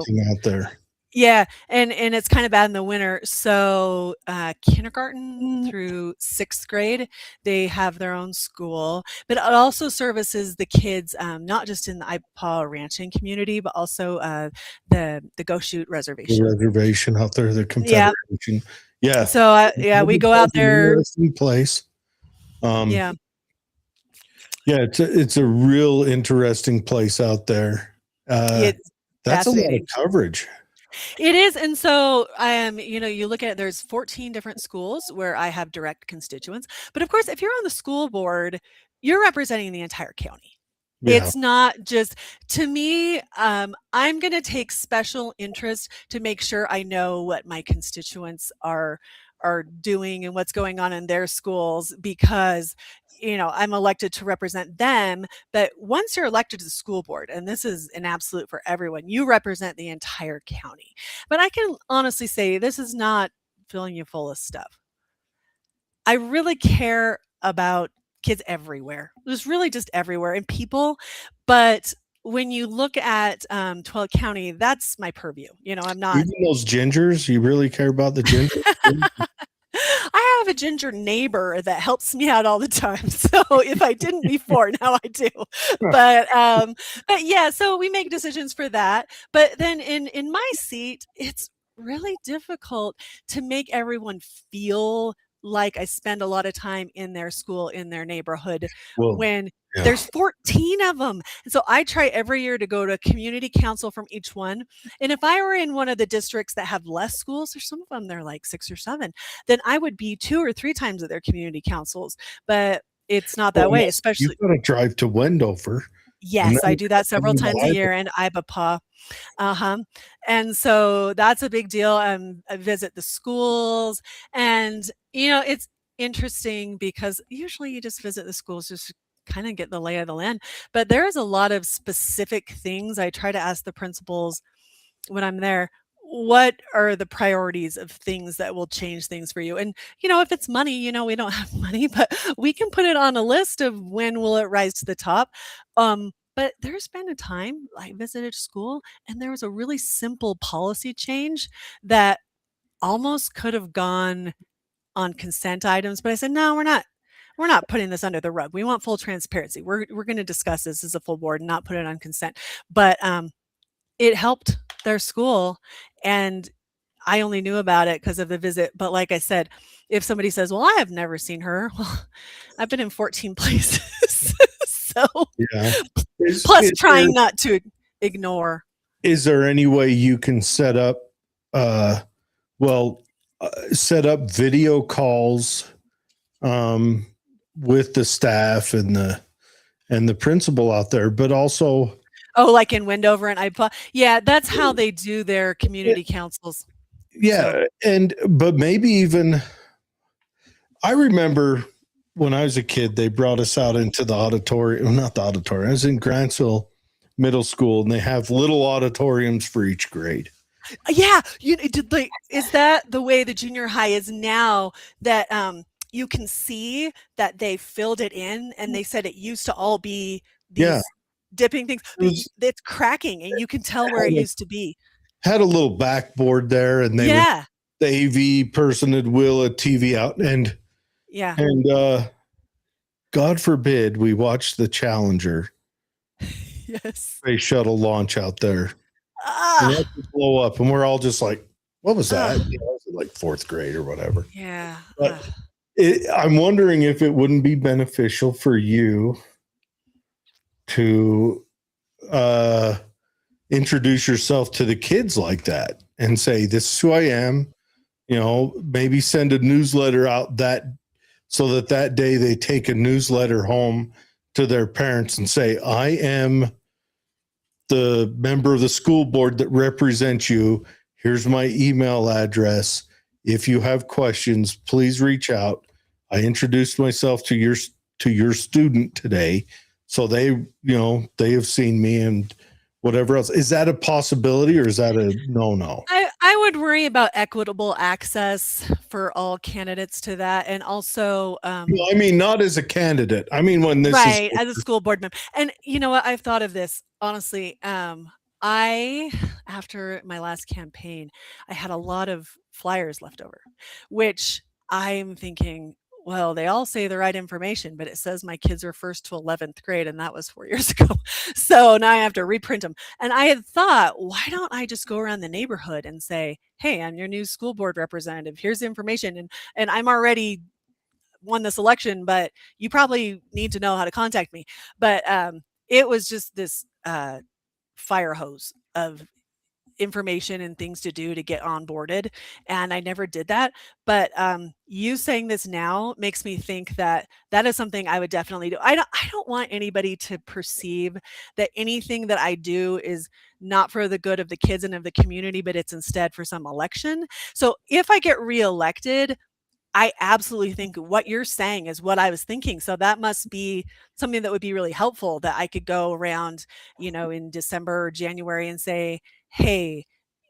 there.
Yeah, and it's kind of bad in the winter. So kindergarten through 6th grade, they have their own school, but it also services the kids, not just in the Ipaw ranching community, but also the Go Shoot
The
reservation.
reservation out there, the
Yeah.
Confederation. Yeah.
So yeah, we go out
It's an
there.
interesting place.
Yeah.
Yeah, it's a real interesting place out there.
It's
That's a lot of
fascinating.
coverage.
It is, and so, you look at it, there's 14 different schools where I have direct constituents, but of course, if you're on the school board, you're representing the entire county.
Yeah.
It's not just to me, I'm gonna take special interest to make sure I know what my constituents are doing and what's going on in their schools because, I'm elected to represent them, but once you're elected to the school board, and this is an absolute for everyone, you represent the entire county. But I can honestly say this is not filling you full of stuff. I really care about kids everywhere. There's really just everywhere and people, but when you look at Tooele County, that's my purview. I'm not.
Even those gingers, you really care about the gingers?
I have a ginger neighbor that helps me out all the time. So if I didn't before, now I do. But yeah, so we make decisions for that. But then in my seat, it's really difficult to make everyone feel like I spend a lot of time in their school, in their neighborhood when there's 14 of them. And so I try every year to go to community council from each one. And if I were in one of the districts that have less schools, there's some of them, they're like 6 or 7, then I would be 2 or 3 times at their community councils. But it's not that way, especially.
You've got to drive to Wendover.
Yes, I do that several times a year in Ipaw. And so that's a big deal. I visit the schools and, it's interesting because usually you just visit the schools just to kind of get the lay of the land. But there is a lot of specific things I try to ask the principals when I'm there. What are the priorities of things that will change things for you? And, if it's money, we don't have money, but we can put it on a list of when will it rise to the top. But there's been a time I visited school and there was a really simple policy change that almost could have gone on consent items, but I said, no, we're not putting this under the rug. We want full transparency. We're going to discuss this as a full board and not put it on consent. But it helped their school, and I only knew about it because of the visit. But like I said, if somebody says, well, I have never seen her, well, I've been in 14 places. So plus trying not to ignore.
Is there any way you can set up video calls with the staff and the principal out there, but also
like in Wendover and Ipaw? Yeah, that's how they do their community councils.
Yeah, but maybe even I remember when I was a kid, they brought us out into the auditorium. Not the auditorium. I was in Grantsville Middle School, and they have little auditoriums for each grade.
Yeah, is that the way the junior high is now? That you can see that they filled it in, and they said it used to all be these dipping things. It's cracking, and you can tell where it used to be.
Had a little backboard there, and the AV person would wheel a TV out, and God forbid we watch the Challenger space shuttle launch out there. And blow up, and we're all just like, what was that? Was it like 4th grade or whatever?
Yeah.
But I'm wondering if it wouldn't be beneficial for you to introduce yourself to the kids like that and say, this is who I am. Maybe send a newsletter out so that day they take a newsletter home to their parents and say, I am the member of the school board that represents you. Here's my email address. If you have questions, please reach out. I introduced myself to your student today. So they have seen me and whatever else. Is that a possibility or is that a no?
I would worry about equitable access for all candidates to that. And also,
not as a candidate. I mean, when this
as a school board member. And you know what? I've thought of this, honestly. After my last campaign, I had a lot of flyers left over, which I'm thinking, well, they all say the right information, but it says my kids are first to 11th grade, and that was 4 years ago. So now I have to reprint them. And I had thought, why don't I just go around the neighborhood and say, hey, I'm your new school board representative. Here's the information. And I'm already won this election, but you probably need to know how to contact me. But it was just this fire hose of information and things to do to get onboarded, and I never did that. But you saying this now makes me think that that is something I would definitely do. I don't want anybody to perceive that anything that I do is not for the good of the kids and of the community, but it's instead for some election. So if I get reelected, I absolutely think what you're saying is what I was thinking. So that must be something that would be really helpful, that I could go around, in December or January and say, hey,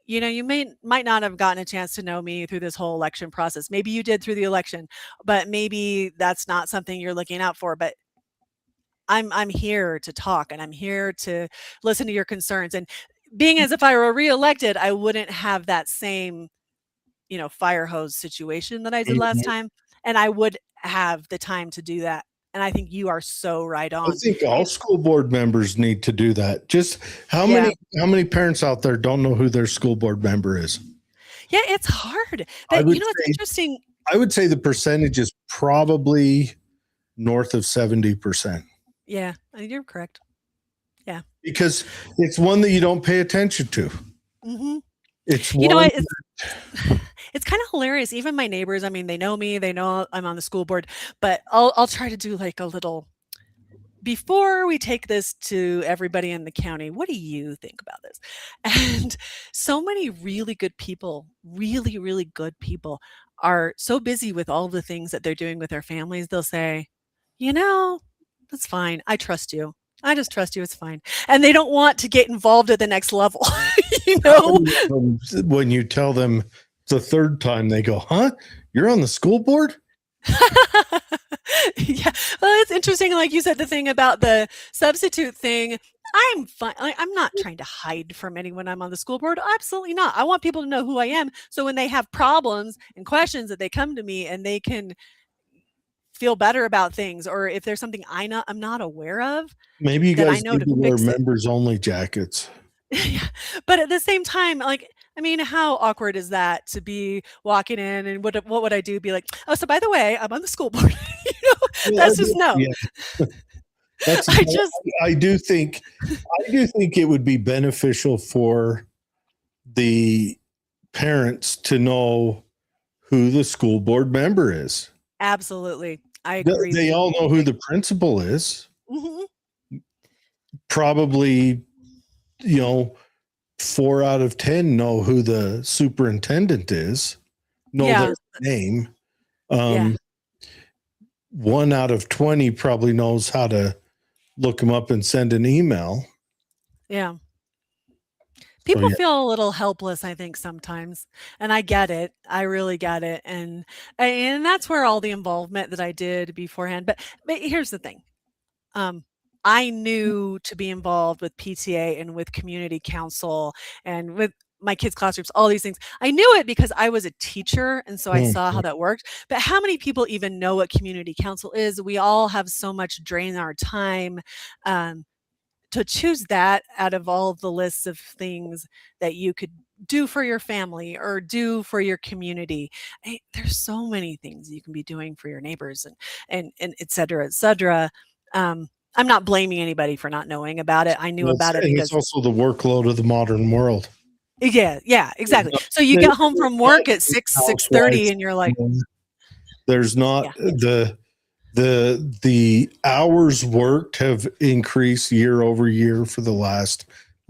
you might not have gotten a chance to know me through this whole election process. Maybe you did through the election, but maybe that's not something you're looking out for. But I'm here to talk, and I'm here to listen to your concerns. And being as if I were reelected, I wouldn't have that same fire hose situation that I did last time. And I would have the time to do that. And I think you are so right
I
on.
think all school board members need to do that. Just how many parents out there don't know who their school board member is?
Yeah, it's hard. But it's interesting.
I would say the percentage is probably north of 70%.
Yeah, you're correct. Yeah.
Because it's one that you don't pay attention to.
Mm-hmm.
It's
it's kind of hilarious. Even my neighbors, I mean, they know me, they know I'm on the school board, but I'll try to do like a little, before we take this to everybody in the county, what do you think about this? And so many really good people, really, really good people are so busy with all the things that they're doing with their families. They'll say, that's fine. I trust you. I just trust you. It's fine. And they don't want to get involved at the next level.
When you tell them the third time, they go, huh? You're on the school board?
Yeah. Well, it's interesting. Like you said, the thing about the substitute thing, I'm fine. I'm not trying to hide from anyone I'm on the school board. Absolutely not. I want people to know who I am. So when they have problems and questions, that they come to me and they can feel better about things. Or if there's something I'm not aware of,
maybe you guys
need
to wear members only jackets.
Yeah. But at the same time, how awkward is that to be walking in, and what would I do? Be like, oh, so by the way, I'm on the school board. That's just no.
Yeah. I do think it would be beneficial for the parents to know who the school board member is.
Absolutely. I agree.
They all know who the principal is. Mm-hmm. Probably, 4 out of 10 know who the superintendent is, their name. 1 out of 20 probably knows how to look them up and send an email.
Yeah. People feel a little helpless, I think, sometimes. And I get it. I really get it. And that's where all the involvement that I did beforehand. But here's the thing. I knew to be involved with PTA and with community council and with my kids' classrooms, all these things. I knew it because I was a teacher, and so I saw how that worked. But how many people even know what community council is? We all have so much drain our time. To choose that out of all of the lists of things that you could do for your family or do for your community. There's so many things you can be doing for your neighbors and et cetera, et cetera. I'm not blaming anybody for not knowing about it. I knew about it because
it's also the workload of the modern world.
Yeah, exactly. So you get home from work at 6:30 and you're like,
there's not the hours worked have increased year over year for the last,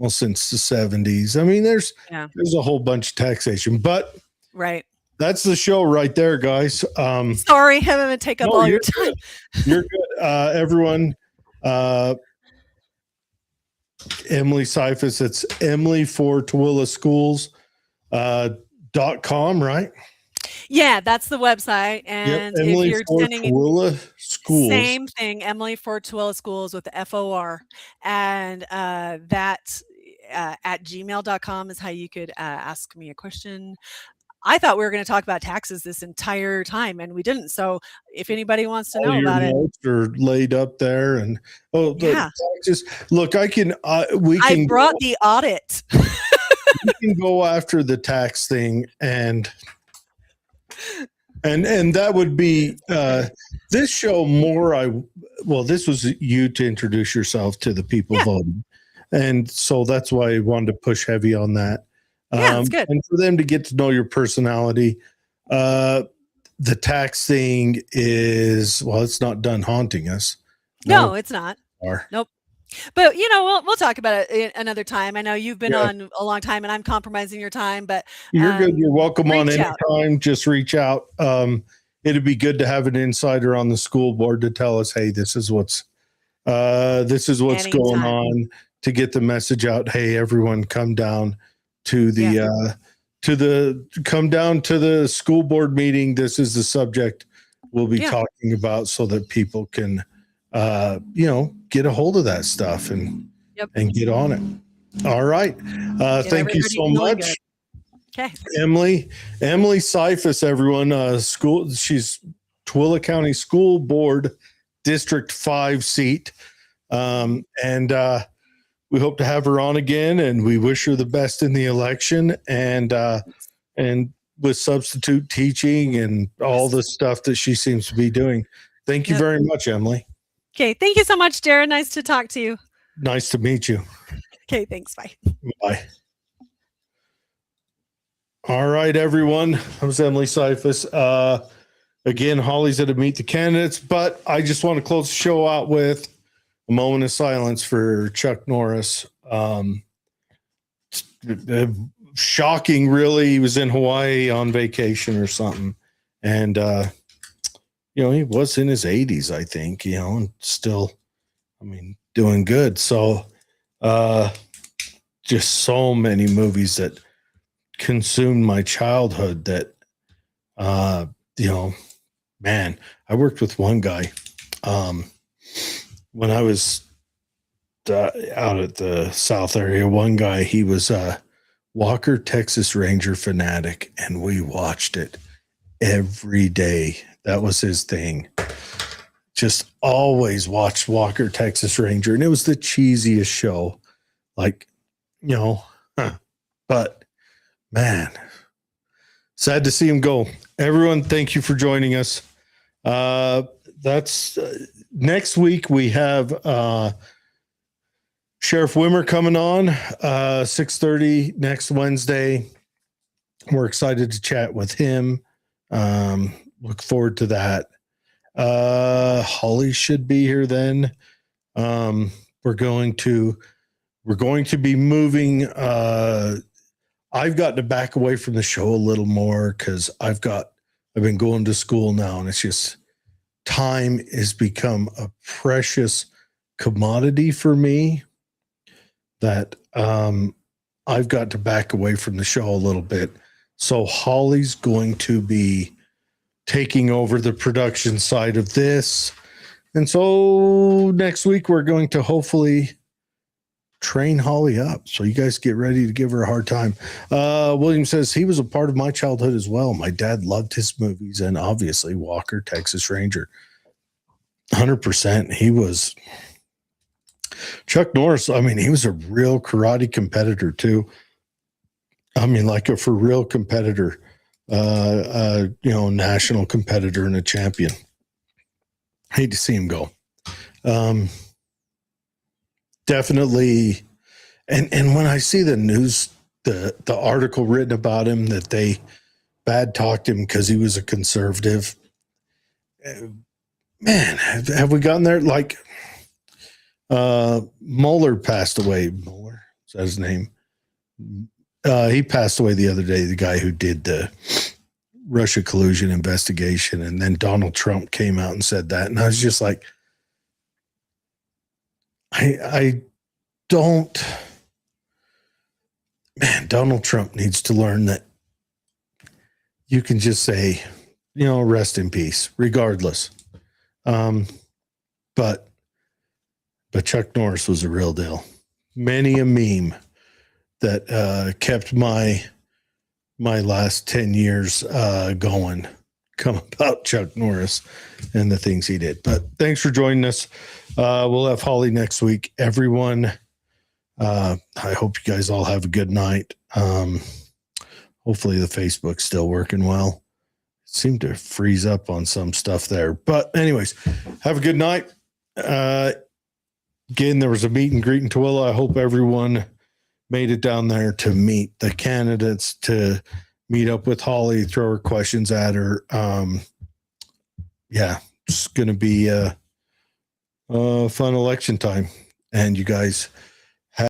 since the 70s. I mean, there's a whole bunch of taxation, but
right.
That's the show right there, guys.
Sorry, I'm going to take up all your time.
You're good. Everyone, Emily Syphus, it's Emily for Tooele Schools .com, right?
Yeah, that's the website. And
Emily
if you're
for
sending
Tooele Schools.
Same thing, Emily for Tooele Schools with the FOR. And that at gmail.com is how you could ask me a question. I thought we were going to talk about taxes this entire time, and we didn't. So if anybody wants to
All
know
your
about it,
notes are laid up there, and
yeah,
just look. I can.
I brought the audit.
We can go after the tax thing, and that would be this show more. This was you to introduce yourself to the people voting, and so that's why I wanted to push heavy on that.
Yeah, it's good.
And for them to get to know your personality. The tax thing is, it's not done haunting us.
No, it's not. Nope. But we'll talk about it another time. I know you've been on a long time, and I'm compromising your time. But
you're good. You're welcome on any
out.
time. Just reach out. It'd be good to have an insider on the school board to tell us, hey, this is what's
Anytime.
going on, to get the message out. Hey, everyone, come down to the come down to the school board meeting. This is the subject we'll be talking about, so that people can get a hold of that stuff and get on it. All right. Thank you so much.
Okay.
Emily Syphus, everyone. She's Tooele County School Board District 5 seat. And we hope to have her on again, and we wish her the best in the election, and with substitute teaching and all the stuff that she seems to be doing. Thank you very much, Emily.
Okay. Thank you so much, Darren. Nice to talk to you.
Nice to meet you.
Okay. Thanks. Bye.
Bye. All right, everyone. That was Emily Syphus. Again, Holly's at a Meet the Candidates, but I just want to close the show out with a moment of silence for Chuck Norris. Shocking, really. He was in Hawaii on vacation or something. And, he was in his 80s, I think, and still, doing good. So, just so many movies that consumed my childhood that, man, I worked with one guy when I was out at the South area. One guy, he was a Walker Texas Ranger fanatic, and we watched it every day. That was his thing. Just always watched Walker Texas Ranger, and it was the cheesiest show. But man, sad to see him go. Everyone, thank you for joining us. That's next week. We have Sheriff Wimmer coming on 6:30 next Wednesday. We're excited to chat with him. Look forward to that. Holly should be here then. We're going to be moving. I've got to back away from the show a little more because I've been going to school now, and it's just time has become a precious commodity for me that I've got to back away from the show a little bit. So Holly's going to be taking over the production side of this. And so next week we're going to hopefully train Holly up. So you guys get ready to give her a hard time. William says he was a part of my childhood as well. My dad loved his movies, and obviously Walker, Texas Ranger. 100%. He was Chuck Norris. He was a real karate competitor too. Like a for real competitor, national competitor and a champion. Hate to see him go. Definitely. And when I see the news, the article written about him that they bad talked him because he was a conservative, man, have we gotten there? Mueller passed away. Mueller, is that his name? He passed away the other day, the guy who did the Russia collusion investigation. And then Donald Trump came out and said that. And I was just like, Donald Trump needs to learn that you can just say, rest in peace, regardless. But Chuck Norris was a real deal. Many a meme that kept my last 10 years going, come about Chuck Norris and the things he did. But thanks for joining us. We'll have Holly next week. Everyone, I hope you guys all have a good night. Hopefully the Facebook's still working well. It seemed to freeze up on some stuff there. But anyways, have a good night. Again, there was a meet and greet in Tooele. I hope everyone made it down there to meet the candidates, to meet up with Holly, throw her questions at her. Yeah, it's going to be a fun election time. And you guys